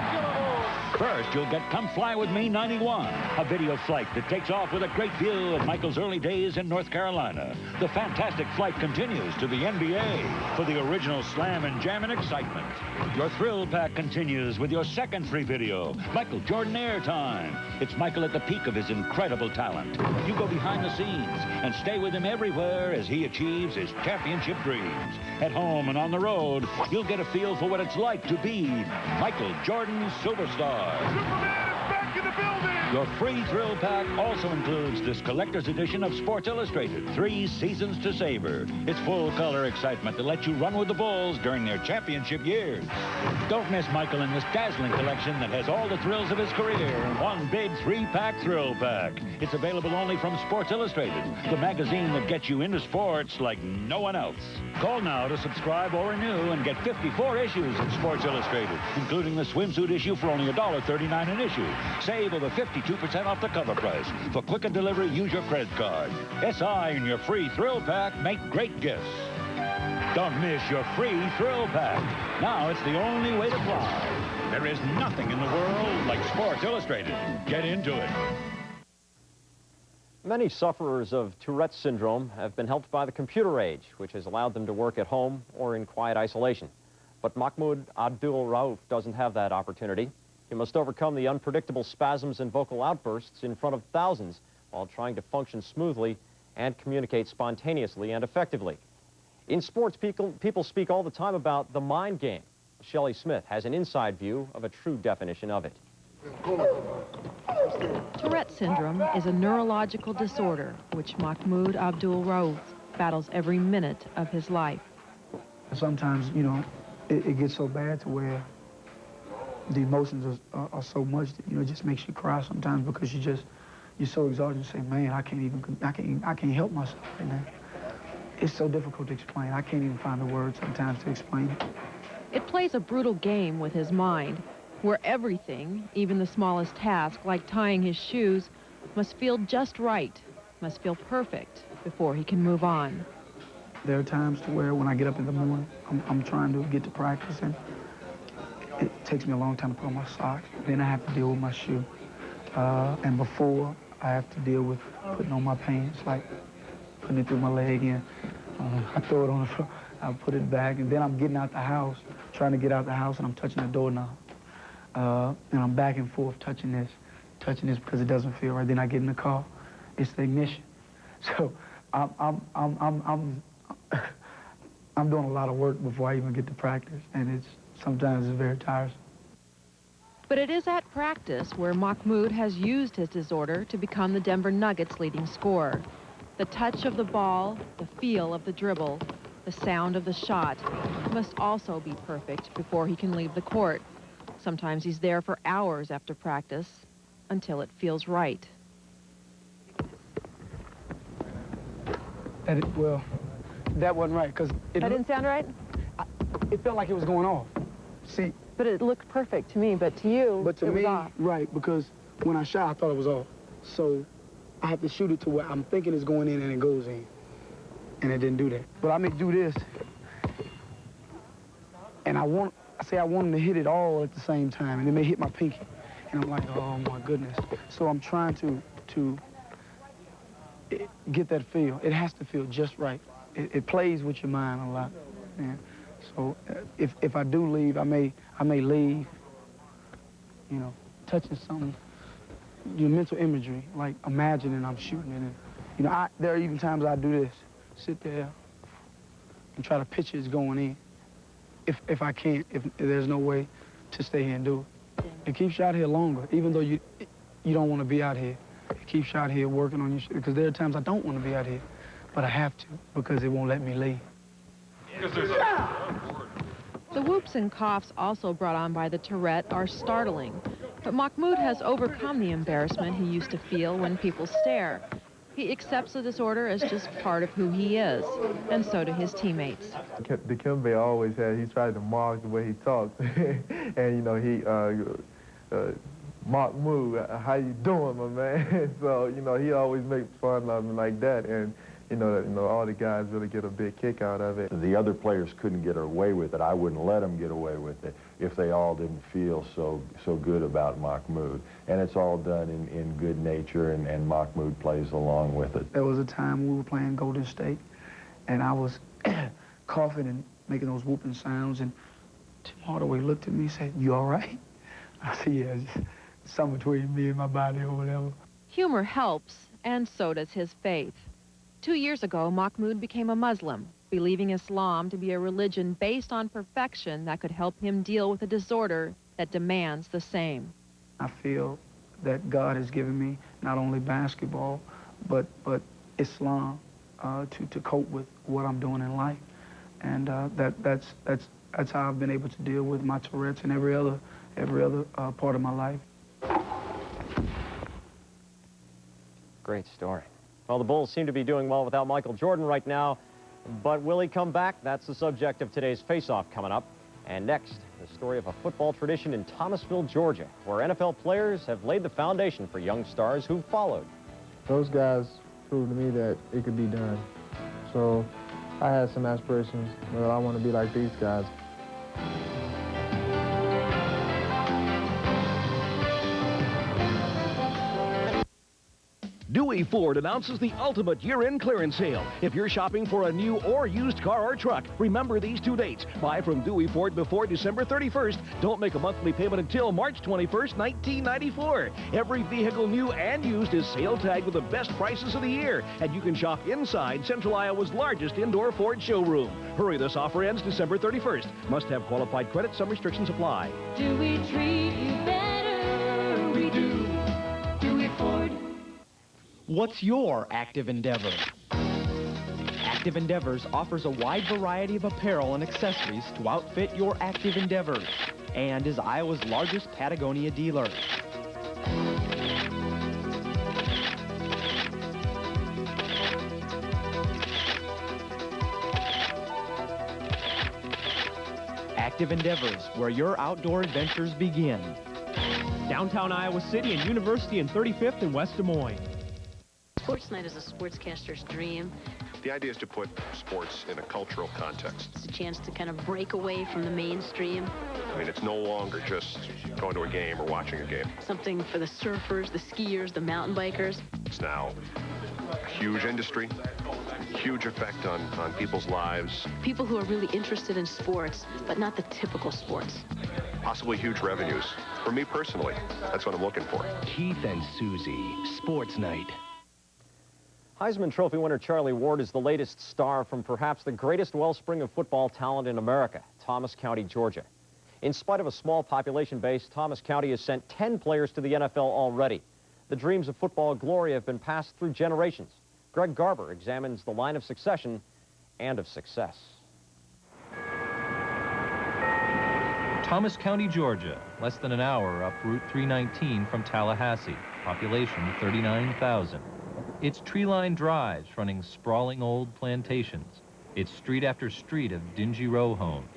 Speaker 3: First, you'll get Come Fly With Me 91, a video flight that takes off with a great view of Michael's early days in North Carolina. The fantastic flight continues to the NBA for the original slam and jam and excitement. Your thrill pack continues with your second free video, Michael Jordan Airtime. It's Michael at the peak of his incredible talent. You go behind the scenes and stay with him everywhere as he achieves his championship dreams. At home and on the road, you'll get a feel for what it's like to be Michael Jordan's superstar.
Speaker 13: Superman is back in the building!
Speaker 3: Your free thrill pack also includes this collector's edition of Sports Illustrated, 3 Seasons to Savor. It's full-color excitement that lets you run with the Bulls during their championship years. Don't miss Michael in this dazzling collection that has all the thrills of his career in one big 3-pack thrill pack. It's available only from Sports Illustrated, the magazine that gets you into sports like no one else. Call now to subscribe or renew and get 54 issues of Sports Illustrated, including the swimsuit issue for only $1.39 an issue. Save over 52% off the cover price. For quicker delivery, use your credit card. SI and your free thrill pack make great gifts. Don't miss your free thrill pack. Now it's the only way to fly. There is nothing in the world like Sports Illustrated. Get into it.
Speaker 5: Many sufferers of Tourette's syndrome have been helped by the computer age, which has allowed them to work at home or in quiet isolation. But Mahmoud Abdul-Rauf doesn't have that opportunity. He must overcome the unpredictable spasms and vocal outbursts in front of thousands while trying to function smoothly and communicate spontaneously and effectively. In sports, people speak all the time about the mind game. Shelley Smith has an inside view of a true definition of it.
Speaker 7: Tourette's syndrome is a neurological disorder which Mahmoud Abdul-Rauf battles every minute of his life.
Speaker 12: Sometimes, you know, it gets so bad to where the emotions are so much that, you know, it just makes you cry sometimes because you're so exhausted. You say, man, I can't help myself right now. It's so difficult to explain. I can't even find the words sometimes to explain it.
Speaker 7: It plays a brutal game with his mind, where everything, even the smallest task, like tying his shoes, must feel just right, must feel perfect before he can move on.
Speaker 12: There are times to where when I get up in the morning, I'm trying to get to practice, and it takes me a long time to put on my socks. Then I have to deal with my shoe. And before, I have to deal with putting on my pants, like putting it through my leg, and I throw it on the floor, I put it back, and then I'm getting out the house, trying to get out the house, and I'm touching the doorknob. And I'm back and forth touching this because it doesn't feel right. Then I get in the car, it's the ignition. So I'm doing a lot of work before I even get to practice, and sometimes it's very tiresome.
Speaker 7: But it is at practice where Mahmoud has used his disorder to become the Denver Nuggets' leading scorer. The touch of the ball, the feel of the dribble, the sound of the shot must also be perfect before he can leave the court. Sometimes he's there for hours after practice until it feels right.
Speaker 12: Well, that wasn't right, because
Speaker 14: That didn't sound right?
Speaker 12: It felt like it was going off. See?
Speaker 14: But it looked perfect to me, but to you,
Speaker 12: But to
Speaker 14: it
Speaker 12: me,
Speaker 14: was off.
Speaker 12: right, because when I shot, I thought it was off. So I have to shoot it to where I'm thinking it's going in and it goes in. And it didn't do that. But I may do this, and I want him to hit it all at the same time, and it may hit my pinky. And I'm like, oh my goodness. So I'm trying to get that feel. It has to feel just right. It plays with your mind a lot. Yeah. So if I do leave, I may leave, you know, touching something, your mental imagery, like imagining I'm shooting it. And, you know, there are even times I do this, sit there and try to picture it's going in. If I can't, if there's no way to stay here and do it. It keeps you out here longer, even though you don't want to be out here. keeps you out here working on your shit. Because there are times I don't want to be out here, but I have to because it won't let me leave.
Speaker 7: The whoops and coughs also brought on by the Tourette are startling. But Mahmoud has overcome the embarrassment he used to feel when people stare. He accepts the disorder as just part of who he is, and so do his teammates.
Speaker 2: Dikembe always he tried to mock the way he talks. And, you know, Mahmoud, how you doing, my man? So, you know, he always makes fun of him like that. And, you know, all the guys really get a big kick out of it.
Speaker 15: The other players couldn't get away with it. I wouldn't let them get away with it if they all didn't feel so good about Mahmoud. And it's all done in good nature, and Mahmoud plays along with it.
Speaker 12: There was a time we were playing Golden State, and I was coughing and making those whooping sounds, and Tim Hardaway looked at me and said, "You all right?" I said, "Yeah, just something between me and my body or whatever."
Speaker 7: Humor helps, and so does his faith. 2 years ago, Mahmoud became a Muslim, believing Islam to be a religion based on perfection that could help him deal with a disorder that demands the same.
Speaker 12: I feel that God has given me not only basketball, but Islam to cope with what I'm doing in life, and that's how I've been able to deal with my Tourette's and every other part of my life.
Speaker 5: Great story. Well, the Bulls seem to be doing well without Michael Jordan right now, but will he come back? That's the subject of today's face-off coming up. And next, the story of a football tradition in Thomasville, Georgia, where NFL players have laid the foundation for young stars who've followed.
Speaker 18: Those guys proved to me that it could be done. So I had some aspirations, but I want to be like these guys.
Speaker 19: Dewey Ford announces the ultimate year-end clearance sale. If you're shopping for a new or used car or truck, remember these 2 dates. Buy from Dewey Ford before December 31st. Don't make a monthly payment until March 21st, 1994. Every vehicle new and used is sale tagged with the best prices of the year. And you can shop inside Central Iowa's largest indoor Ford showroom. Hurry, this offer ends December 31st. Must have qualified credit. Some restrictions apply.
Speaker 20: Do we treat you better? We do. Dewey Ford.
Speaker 21: What's your active endeavor? Active Endeavors offers a wide variety of apparel and accessories to outfit your active endeavors and is Iowa's largest Patagonia dealer. Active Endeavors, where your outdoor adventures begin. Downtown Iowa City and University and 35th in West Des Moines.
Speaker 22: Sports night is a sportscaster's dream.
Speaker 24: The idea is to put sports in a cultural context.
Speaker 22: It's a chance to kind of break away from the mainstream.
Speaker 24: I mean, it's no longer just going to a game or watching a game.
Speaker 22: Something for the surfers, the skiers, the mountain bikers.
Speaker 24: It's now a huge industry, huge effect on people's lives.
Speaker 22: People who are really interested in sports, but not the typical sports.
Speaker 24: Possibly huge revenues. For me personally, that's what I'm looking for.
Speaker 21: Keith and Susie, Sports Night.
Speaker 5: Heisman Trophy winner Charlie Ward is the latest star from perhaps the greatest wellspring of football talent in America, Thomas County, Georgia. In spite of a small population base, Thomas County has sent 10 players to the NFL already. The dreams of football glory have been passed through generations. Greg Garber examines the line of succession and of success.
Speaker 29: Thomas County, Georgia, less than an hour up Route 319 from Tallahassee, population 39,000. Its tree-lined drives running sprawling old plantations. Its street after street of dingy row homes.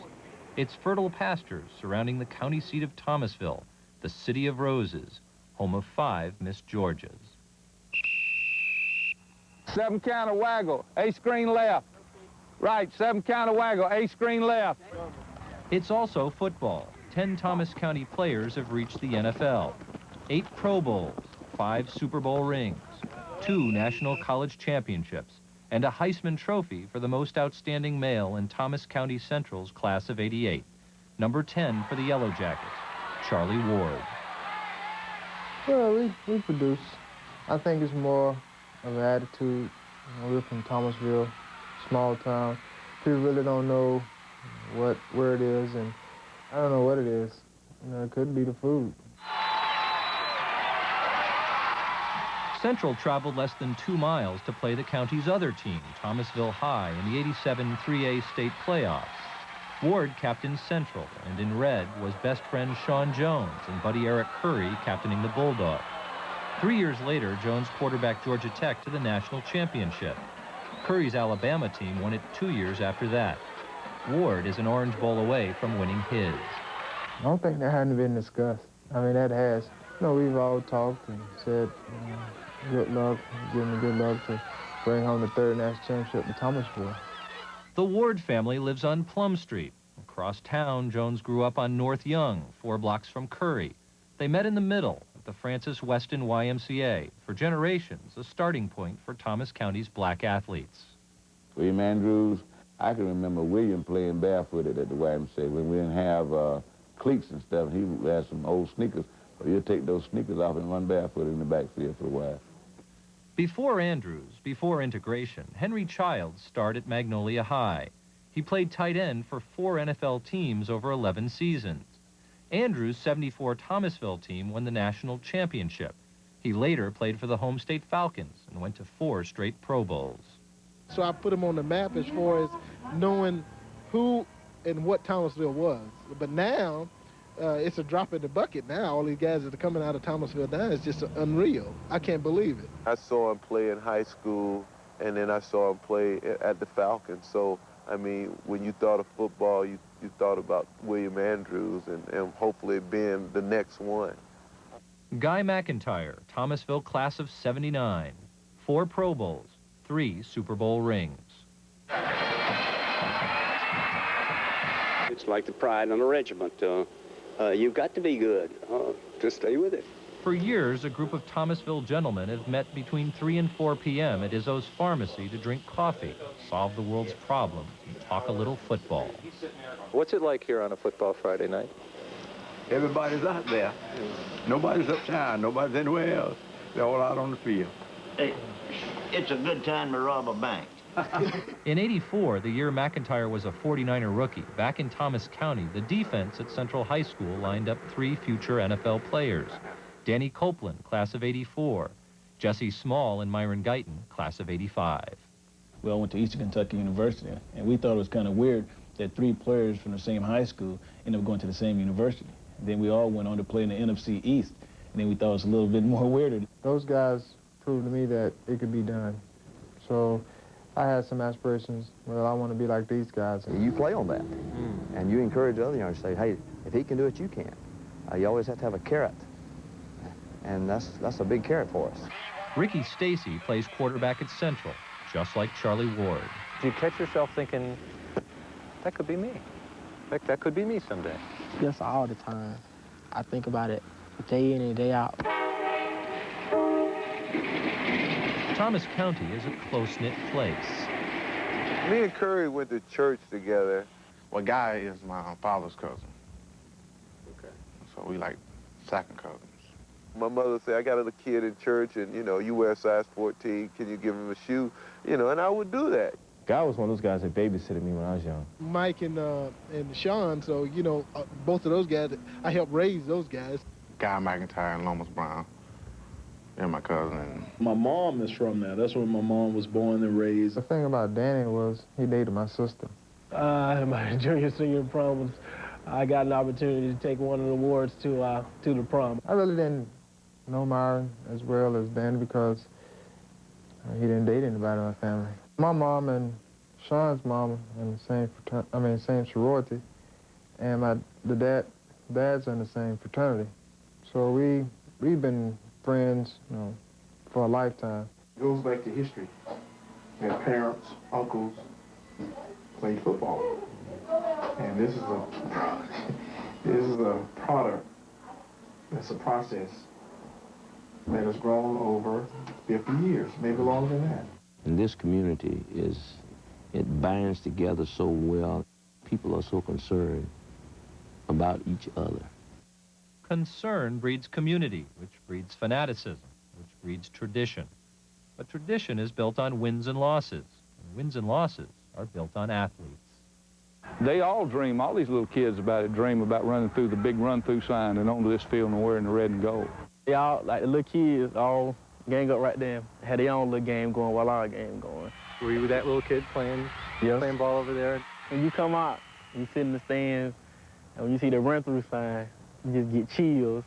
Speaker 29: Its fertile pastures surrounding the county seat of Thomasville, the city of roses, home of 5 Miss Georgias.
Speaker 30: 7 counter waggle, A screen left. Right, 7 counter waggle, A screen left.
Speaker 29: It's also football. 10 Thomas County players have reached the NFL. 8 Pro Bowls, 5 Super Bowl rings, 2 National College Championships, and a Heisman Trophy for the most outstanding male in Thomas County Central's class of '88. Number 10 for the Yellow Jackets, Charlie Ward.
Speaker 18: Well, we produce. I think it's more of an attitude. We're from Thomasville, small town. People really don't know where it is, and I don't know what it is. You know, it could be the food.
Speaker 29: Central traveled less than 2 miles to play the county's other team, Thomasville High, in the '87 3A state playoffs. Ward captained Central, and in red was best friend Sean Jones and buddy Eric Curry captaining the Bulldog. 3 years later, Jones quarterbacked Georgia Tech to the national championship. Curry's Alabama team won it 2 years after that. Ward is an Orange Bowl away from winning his.
Speaker 18: I don't think that hadn't been discussed. I mean, that has. You know, we've all talked and said, good luck, give me good luck to bring home the third national championship to Thomasville.
Speaker 29: The Ward family lives on Plum Street. Across town, Jones grew up on North Young, 4 blocks from Curry. They met in the middle at the Francis Weston YMCA, for generations a starting point for Thomas County's black athletes.
Speaker 1: William Andrews, I can remember William playing barefooted at the YMCA when we didn't have cleats and stuff. He had some old sneakers. So you'd take those sneakers off and run barefooted in the backfield for a while.
Speaker 29: Before Andrews, before integration, Henry Childs starred at Magnolia High. He played tight end for 4 NFL teams over 11 seasons. Andrews' '74 Thomasville team won the national championship. He later played for the home state Falcons and went to 4 straight Pro Bowls.
Speaker 4: So I put him on the map as far as knowing who and what Thomasville was. But now, it's a drop in the bucket now. All these guys that are coming out of Thomasville now is just unreal. I can't believe it.
Speaker 2: I saw him play in high school, and then I saw him play at the Falcons. So, I mean, when you thought of football, you thought about William Andrews and hopefully being the next one.
Speaker 29: Guy McIntyre, Thomasville class of '79. 4 Pro Bowls, 3 Super Bowl rings.
Speaker 6: It's like the pride in a regiment. You've got to be good to stay with it.
Speaker 29: For years, a group of Thomasville gentlemen have met between 3 and 4 p.m. at Izzo's Pharmacy to drink coffee, solve the world's problems, and talk a little football.
Speaker 8: What's it like here on a football Friday night?
Speaker 17: Everybody's out there. Nobody's uptown. Nobody's anywhere else. They're all out on the field.
Speaker 23: Hey, it's a good time to rob a bank.
Speaker 29: In '84, the year McIntyre was a 49er rookie, back in Thomas County, the defense at Central High School lined up 3 future NFL players. Danny Copeland, class of '84. Jesse Small and Myron Guyton, class of '85.
Speaker 25: We all went to Eastern Kentucky University, and we thought it was kind of weird that 3 players from the same high school ended up going to the same university. And then we all went on to play in the NFC East, and then we thought it was a little bit more weirder.
Speaker 18: Those guys proved to me that it could be done. So I had some aspirations. Well, I want to be like these guys.
Speaker 26: You play on that, and you encourage other youngsters to say, hey, if he can do it, you can. You always have to have a carrot, and that's a big carrot for us.
Speaker 29: Ricky Stacy plays quarterback at Central, just like Charlie Ward.
Speaker 8: Do you catch yourself thinking, that could be me? That could be me someday?
Speaker 27: Yes, all the time. I think about it day in and day out.
Speaker 29: Thomas County is a close-knit place.
Speaker 2: Me and Curry went to church together.
Speaker 28: Well, Guy is my father's cousin.
Speaker 8: Okay.
Speaker 28: So we like second cousins.
Speaker 2: My mother said, I got a kid in church, and, you know, you wear a size 14. Can you give him a shoe? You know, and I would do that.
Speaker 31: Guy was one of those guys that babysitted me when I was young.
Speaker 4: Mike and Sean, so, you know, both of those guys, I helped raise those guys.
Speaker 28: Guy McIntyre and Lomas Brown. They're my cousin.
Speaker 10: My mom is from there. That's where my mom was born and raised.
Speaker 18: The thing about Danny was he dated my sister.
Speaker 27: My junior, senior prom, I got an opportunity to take one of the awards to the prom.
Speaker 18: I really didn't know Myron as well as Danny because he didn't date anybody in my family. My mom and Sean's mom in the same sorority, and the dad's in the same fraternity. So we've been friends, you know, for a lifetime.
Speaker 10: It goes back to history. Their parents, uncles played football, and this is a product. It's a process that has grown over 50 years, maybe longer than that.
Speaker 1: And this community it binds together so well. People are so concerned about each other.
Speaker 29: Concern breeds community, which breeds fanaticism, which breeds tradition. But tradition is built on wins and losses, and wins and losses are built on athletes.
Speaker 30: They all dream, all these little kids dream about running through the big run-through sign and onto this field and wearing the red and gold.
Speaker 27: They all, like the little kids, all gang up right there, had their own little game going while our game going.
Speaker 8: Were you that little kid playing ball over there?
Speaker 27: When you come out, you sit in the stands, and when you see the run-through sign, you just get chills.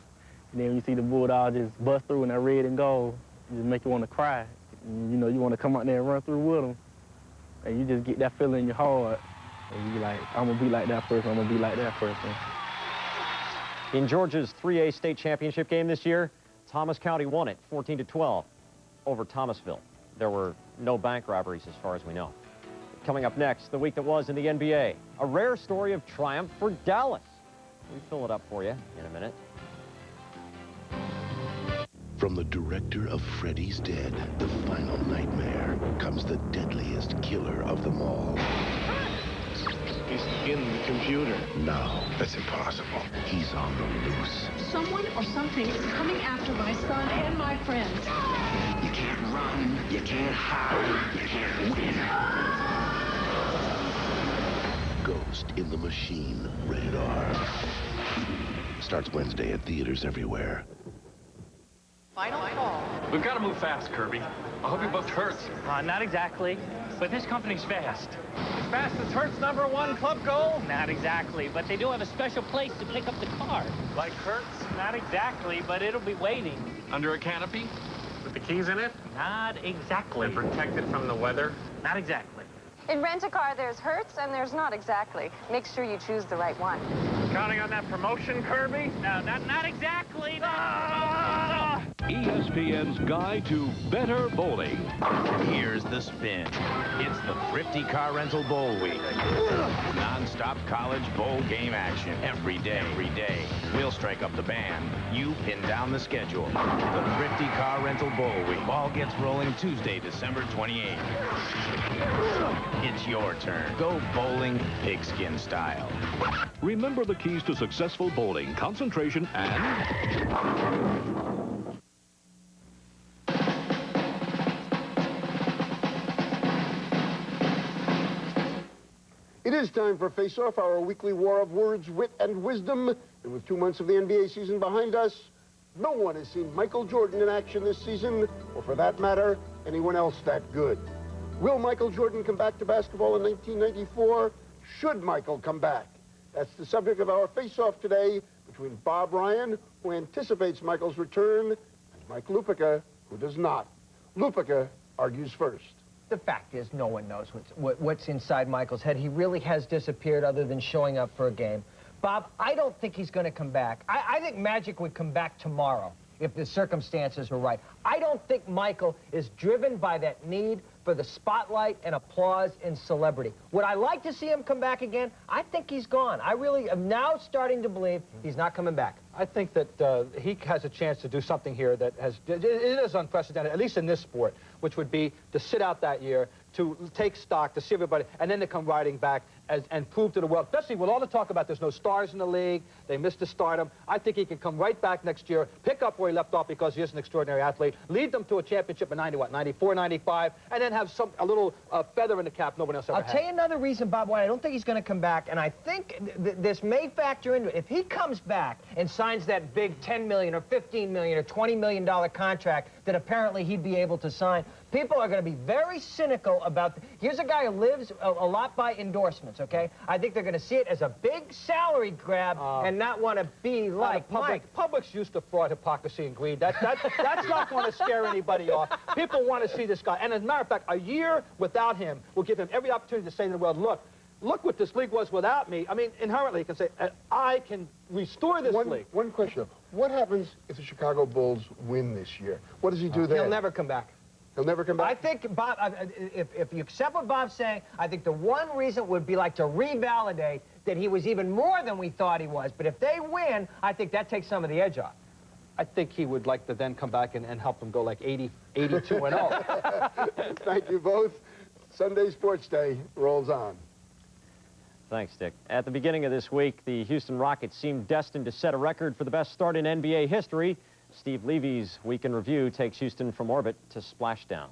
Speaker 27: And then when you see the Bulldogs just bust through in that red and gold, it just make you want to cry. And, you know, you want to come out there and run through with them. And you just get that feeling in your heart. And you be like, I'm going to be like that person, I'm going to be like that person.
Speaker 5: In Georgia's 3A state championship game this year, Thomas County won it 14-12 over Thomasville. There were no bank robberies as far as we know. Coming up next, the week that was in the NBA. A rare story of triumph for Dallas. We fill it up for you in a minute.
Speaker 3: From the director of Freddy's Dead, The Final Nightmare, comes the deadliest killer of them all.
Speaker 7: He's in the computer.
Speaker 3: Now, that's impossible. He's on the loose.
Speaker 22: Someone or something is coming after my son and my friends.
Speaker 7: You can't run, you can't hide, you can't win.
Speaker 3: Ghost in the Machine, rated R. Starts Wednesday at theaters everywhere.
Speaker 22: Final call.
Speaker 9: We've got to move fast, Kirby. I hope you booked Hertz.
Speaker 11: Not exactly, but this company's fast.
Speaker 9: As fast as Hertz #1 club goal?
Speaker 11: Not exactly, but they do have a special place to pick up the car.
Speaker 9: Like Hertz?
Speaker 11: Not exactly, but it'll be waiting.
Speaker 9: Under a canopy? With the keys in it?
Speaker 11: Not exactly.
Speaker 9: And protected from the weather?
Speaker 11: Not exactly.
Speaker 12: In Rent-A-Car, there's Hertz and there's not exactly. Make sure you choose the right one.
Speaker 9: Counting on that promotion, Kirby?
Speaker 11: No, not exactly.
Speaker 13: ESPN's Guide to Better Bowling.
Speaker 14: Here's the spin. It's the Thrifty Car Rental Bowl Week. Non-stop college bowl game action every day. We'll strike up the band. You pin down the schedule. The Thrifty Car Rental Bowl Week. Ball gets rolling Tuesday, December 28th. It's your turn. Go bowling pigskin style.
Speaker 13: Remember the keys to successful bowling: concentration and...
Speaker 15: It is time for Face Off, our weekly war of words, wit, and wisdom. And with 2 months of the NBA season behind us, no one has seen Michael Jordan in action this season, or for that matter, anyone else that good. Will Michael Jordan come back to basketball in 1994? Should Michael come back? That's the subject of our Face Off today between Bob Ryan, who anticipates Michael's return, and Mike Lupica, who does not. Lupica argues first.
Speaker 16: The fact is, no one knows what's inside Michael's head. He really has disappeared other than showing up for a game. Bob, I don't think he's going to come back. I think Magic would come back tomorrow if the circumstances were right. I don't think Michael is driven by that need for the spotlight and applause and celebrity. Would I like to see him come back again? I think he's gone. I really am now starting to believe he's not coming back.
Speaker 19: I think that he has a chance to do something here that it is unprecedented, at least in this sport, which would be to sit out that year, to take stock, to see everybody, and then to come riding back and prove to the world, especially with all the talk about there's no stars in the league, they missed the stardom. I think he can come right back next year, pick up where he left off because he is an extraordinary athlete, lead them to a championship in 94, 95, and then have a little feather in the cap nobody else ever had.
Speaker 16: I'll tell you another reason, Bob, why I don't think he's going to come back, and I think this may factor into it. If he comes back and signs that big $10 million or $15 million or $20 million contract that apparently he'd be able to sign, people are going to be very cynical about... Here's a guy who lives a lot by endorsements, okay? I think they're going to see it as a big salary grab and not want to be like Mike.
Speaker 19: Public's used to fraud, hypocrisy, and greed. That's not going to scare anybody off. People want to see this guy. And as a matter of fact, a year without him will give him every opportunity to say to the world, look what this league was without me. I mean, inherently, he can say, I can restore this league.
Speaker 15: One question. What happens if the Chicago Bulls win this year? What does he do then?
Speaker 16: He'll never come back.
Speaker 15: He'll never come back?
Speaker 16: I think, Bob, if you accept what Bob's saying, I think the one reason would be like to revalidate that he was even more than we thought he was. But if they win, I think that takes some of the edge off.
Speaker 19: I think he would like to then come back and help them go like 82 and 0.
Speaker 15: Thank you both. Sunday Sports Day rolls on.
Speaker 5: Thanks, Dick. At the beginning of this week, the Houston Rockets seemed destined to set a record for the best start in NBA history. Steve Levy's Week in Review takes Houston from orbit to splashdown.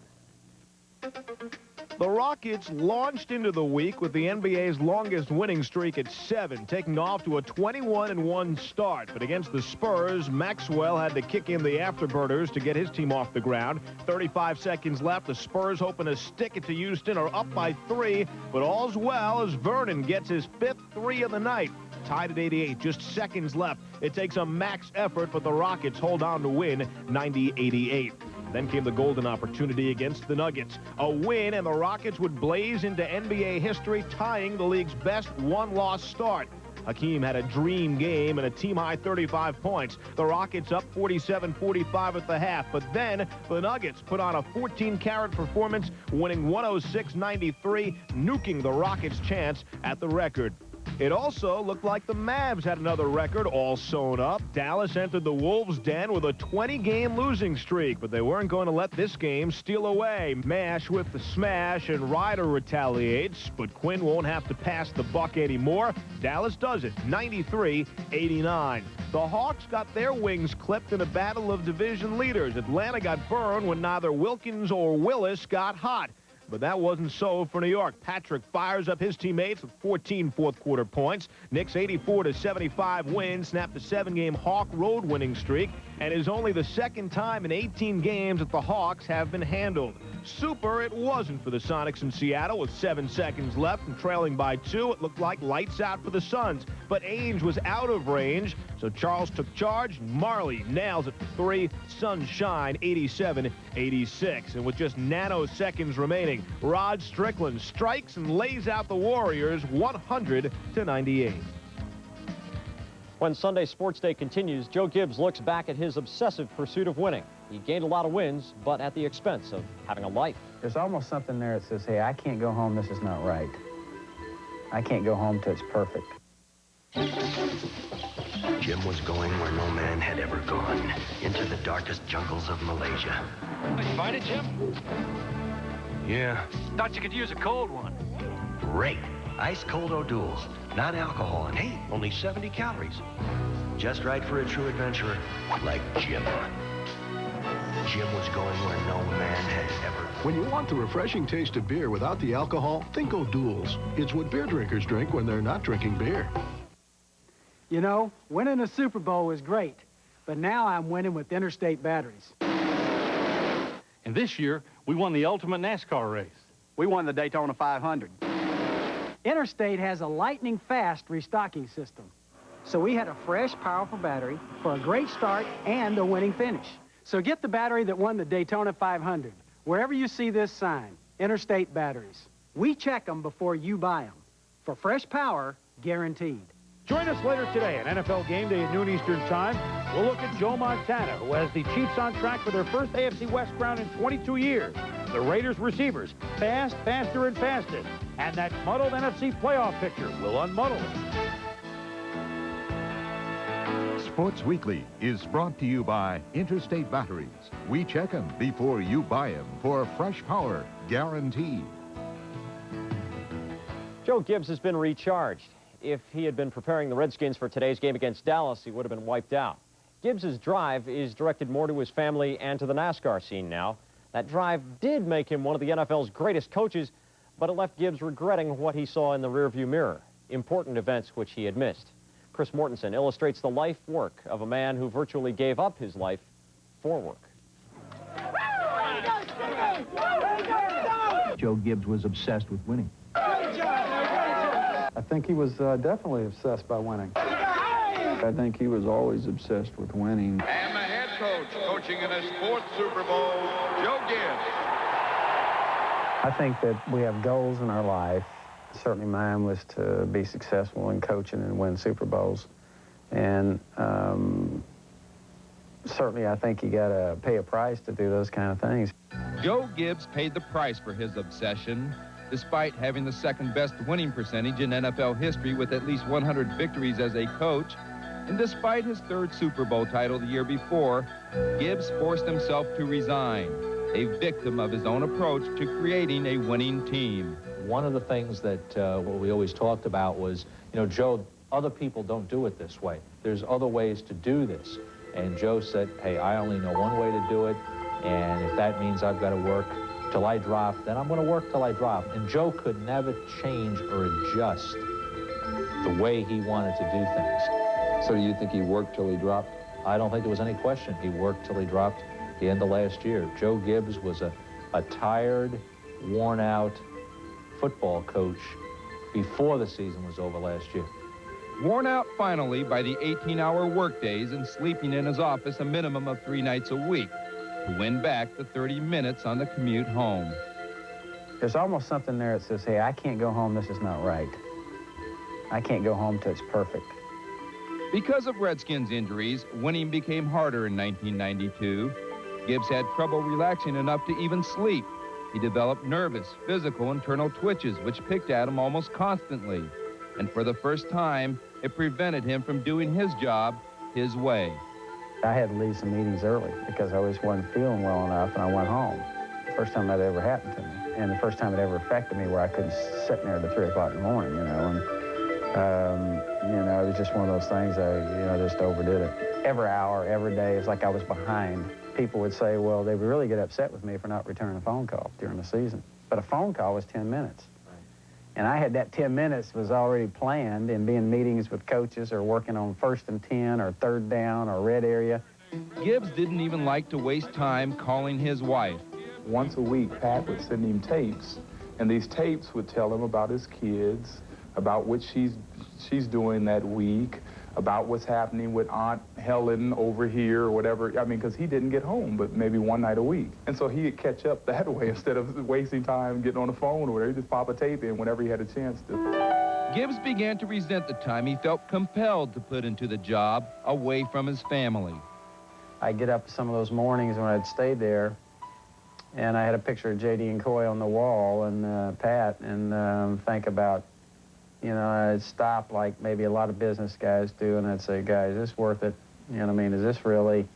Speaker 2: The Rockets launched into the week with the NBA's longest winning streak at 7, taking off to a 21-1 start. But against the Spurs, Maxwell had to kick in the afterburners to get his team off the ground. 35 seconds left. The Spurs hoping to stick it to Houston, are up by 3. But all's well as Vernon gets his 5th 3 of the night. Tied at 88, just seconds left. It takes a max effort, but the Rockets hold on to win 90-88. Then came the golden opportunity against the Nuggets. A win, and the Rockets would blaze into NBA history, tying the league's best one-loss start. Hakeem had a dream game and a team-high 35 points. The Rockets up 47-45 at the half, but then the Nuggets put on a 14-carat performance, winning 106-93, nuking the Rockets' chance at the record. It also looked like the Mavs had another record all sewn up. Dallas entered the Wolves' den with a 20-game losing streak, but they weren't going to let this game steal away. Mash with the smash, and Ryder retaliates, but Quinn won't have to pass the buck anymore. Dallas does it, 93-89. The Hawks got their wings clipped in a battle of division leaders. Atlanta got burned when neither Wilkins or Willis got hot. But that wasn't so for New York. Patrick fires up his teammates with 14 fourth-quarter points. Knicks' 84-75 win snapped a 7-game Hawk road winning streak, and is only the second time in 18 games that the Hawks have been handled. Super it wasn't for the Sonics in Seattle with 7 seconds left and trailing by 2. It looked like lights out for the Suns, but Ainge was out of range, so Charles took charge. Marley nails it for 3. Suns shine 87-86, and with just nanoseconds remaining, Rod Strickland strikes and lays out the Warriors 100-98.
Speaker 5: When Sunday Sports Day continues, Joe Gibbs looks back at his obsessive pursuit of winning. He gained a lot of wins, but at the expense of having a life.
Speaker 4: There's almost something there that says, hey, I can't go home, this is not right. I can't go home till it's perfect.
Speaker 3: Jim was going where no man had ever gone, into the darkest jungles of Malaysia.
Speaker 6: Did you find it, Jim?
Speaker 3: Yeah.
Speaker 6: Thought you could use a cold one.
Speaker 3: Great. Ice cold O'Doul's. Not alcohol, and hey, only 70 calories. Just right for a true adventurer like Jim. Jim was going where no man had ever.
Speaker 17: When you want the refreshing taste of beer without the alcohol, think O'Doul's. It's what beer drinkers drink when they're not drinking beer.
Speaker 20: You know, winning a Super Bowl is great, but now I'm winning with Interstate batteries.
Speaker 6: And this year, we won the ultimate NASCAR race.
Speaker 20: We won the Daytona 500. Interstate has a lightning-fast restocking system, so we had a fresh, powerful battery for a great start and a winning finish. So get the battery that won the Daytona 500. Wherever you see this sign, Interstate Batteries. We check them before you buy them. For fresh power, guaranteed.
Speaker 21: Join us later today on NFL Game Day at noon Eastern Time. We'll look at Joe Montana, who has the Chiefs on track for their first AFC West crown in 22 years. The Raiders receivers, fast, faster, and fastest. And that muddled NFC playoff picture will unmuddle it.
Speaker 23: Sports Weekly is brought to you by Interstate Batteries. We check them before you buy them for fresh power guaranteed.
Speaker 5: Joe Gibbs has been recharged. If he had been preparing the Redskins for today's game against Dallas, he would have been wiped out. Gibbs's drive is directed more to his family and to the NASCAR scene now. That drive did make him one of the NFL's greatest coaches, but it left Gibbs regretting what he saw in the rearview mirror, important events which he had missed. Chris Mortensen illustrates the life work of a man who virtually gave up his life for work.
Speaker 24: Joe Gibbs was obsessed with winning.
Speaker 25: I think he was definitely obsessed by winning. I think he was always obsessed with winning.
Speaker 26: And the head coach coaching in his 4th Super Bowl, Joe Gibbs.
Speaker 4: I think that we have goals in our life. Certainly mine was to be successful in coaching and win Super Bowls. And certainly I think you got to pay a price to do those kind of things.
Speaker 31: Joe Gibbs paid the price for his obsession. Despite having the second-best winning percentage in NFL history with at least 100 victories as a coach, and despite his 3rd Super Bowl title the year before, Gibbs forced himself to resign, a victim of his own approach to creating a winning team.
Speaker 32: One of the things that what we always talked about was, you know, Joe, other people don't do it this way. There's other ways to do this. And Joe said, hey, I only know one way to do it, and if that means I've got to work till I drop, then I'm going to work till I drop. And Joe could never change or adjust the way he wanted to do things.
Speaker 24: So you think he worked till he dropped?
Speaker 32: I don't think there was any question. He worked till he dropped the end of last year. Joe Gibbs was a tired, worn-out football coach before the season was over last year.
Speaker 31: Worn out finally by the 18-hour workdays and sleeping in his office a minimum of 3 nights a week to win back the 30 minutes on the commute home.
Speaker 4: There's almost something there that says, hey, I can't go home, this is not right. I can't go home till it's perfect.
Speaker 31: Because of Redskins injuries, winning became harder in 1992. Gibbs had trouble relaxing enough to even sleep. He developed nervous, physical, internal twitches, which picked at him almost constantly. And for the first time, it prevented him from doing his job his way.
Speaker 4: I had to leave some meetings early because I always wasn't feeling well enough, and I went home. First time that ever happened to me, and the first time it ever affected me where I couldn't sit there to 3 o'clock in the morning, you know, and it was just one of those things I just overdid it. Every hour, every day, it's like I was behind. People would say, well, they would really get upset with me for not returning a phone call during the season. But a phone call was 10 minutes. Right. And I had that 10 minutes was already planned in being meetings with coaches or working on 1st and 10 or 3rd down or red area.
Speaker 31: Gibbs didn't even like to waste time calling his wife.
Speaker 24: Once a week, Pat would send him tapes, and these tapes would tell him about his kids, about what she's doing that week, about what's happening with Aunt Helen over here or whatever. I mean, because he didn't get home but maybe one night a week. And so he'd catch up that way instead of wasting time getting on the phone or whatever. He'd just pop a tape in whenever he had a chance to.
Speaker 31: Gibbs began to resent the time he felt compelled to put into the job away from his family.
Speaker 4: I'd get up some of those mornings when I'd stayed there, and I had a picture of J.D. and Coy on the wall and Pat, and think about, I'd stop like maybe a lot of business guys do, and I'd say, guys, is this worth it? You know what I mean? Is this really,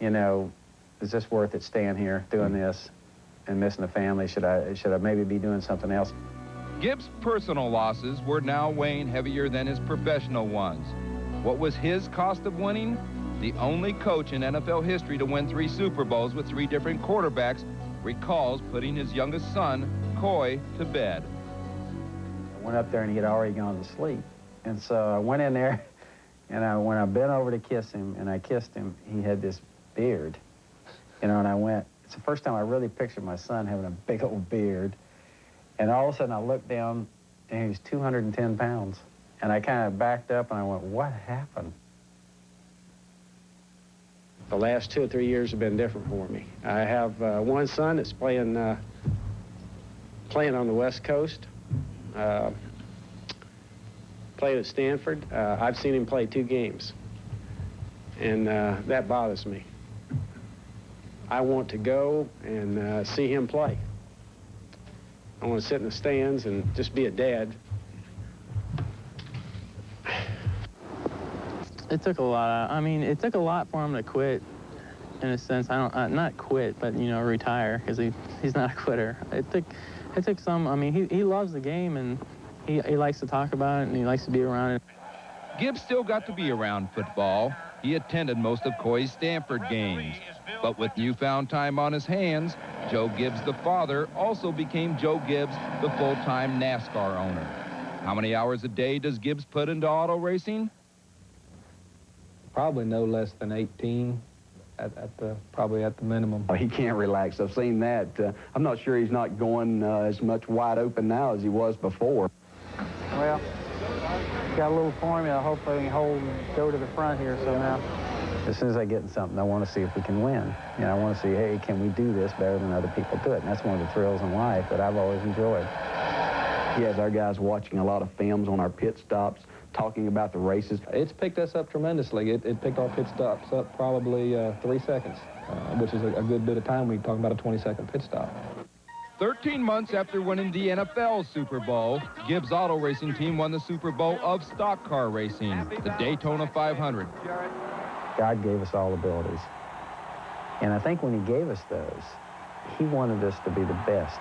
Speaker 4: is this worth it staying here doing this and missing the family? Should I maybe be doing something else?
Speaker 31: Gibbs' personal losses were now weighing heavier than his professional ones. What was his cost of winning? The only coach in NFL history to win 3 Super Bowls with 3 different quarterbacks recalls putting his youngest son, Coy, to bed.
Speaker 4: I went up there and he had already gone to sleep. And so I went in there, and when I bent over to kiss him, and I kissed him, he had this beard. And I went, it's the first time I really pictured my son having a big old beard. And all of a sudden I looked down, and he was 210 pounds. And I kind of backed up, and I went, what happened?
Speaker 1: The last 2 or 3 years have been different for me. I have one son that's playing on the West Coast. Played at Stanford. I've seen him play 2 games, and that bothers me. I want to go and see him play. I want to sit in the stands and just be a dad.
Speaker 7: It took a lot. It took a lot for him to quit, in a sense. Not quit, but retire, because he's not a quitter. It took some. He loves the game, and he likes to talk about it, and he likes to be around it.
Speaker 31: Gibbs still got to be around football. He attended most of Coy's Stanford games. But with newfound time on his hands, Joe Gibbs, the father, also became Joe Gibbs, the full-time NASCAR owner. How many hours a day does Gibbs put into auto racing?
Speaker 24: Probably no less than 18, probably at the minimum.
Speaker 25: He can't relax. I've seen that. I'm not sure he's not going as much wide open now as he was before.
Speaker 4: Well, got a little formula. Hopefully we can go to the front here somehow. As soon as I get in something, I want to see if we can win. I want to see, hey, can we do this better than other people do it? And that's one of the thrills in life that I've always enjoyed.
Speaker 25: He has our guys watching a lot of films on our pit stops, talking about the races.
Speaker 24: It's picked us up tremendously. It picked our pit stops up probably 3 seconds, which is a good bit of time. We're talking about a 20-second pit stop.
Speaker 31: 13 months after winning the NFL Super Bowl, Gibbs' auto racing team won the Super Bowl of stock car racing, the Daytona 500.
Speaker 4: God gave us all abilities. And I think when he gave us those, he wanted us to be the best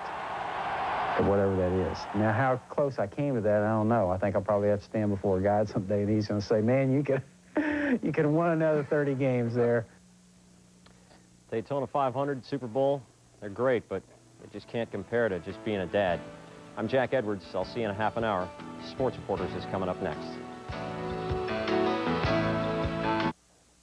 Speaker 4: at whatever that is. Now, how close I came to that, I don't know. I think I'll probably have to stand before God someday, and he's going to say, man, you could have won another 30 games there.
Speaker 5: Daytona 500, Super Bowl, they're great, but It just can't compare to just being a dad. I'm Jack Edwards. I'll see you in a half an hour. Sports Reporters is coming up next.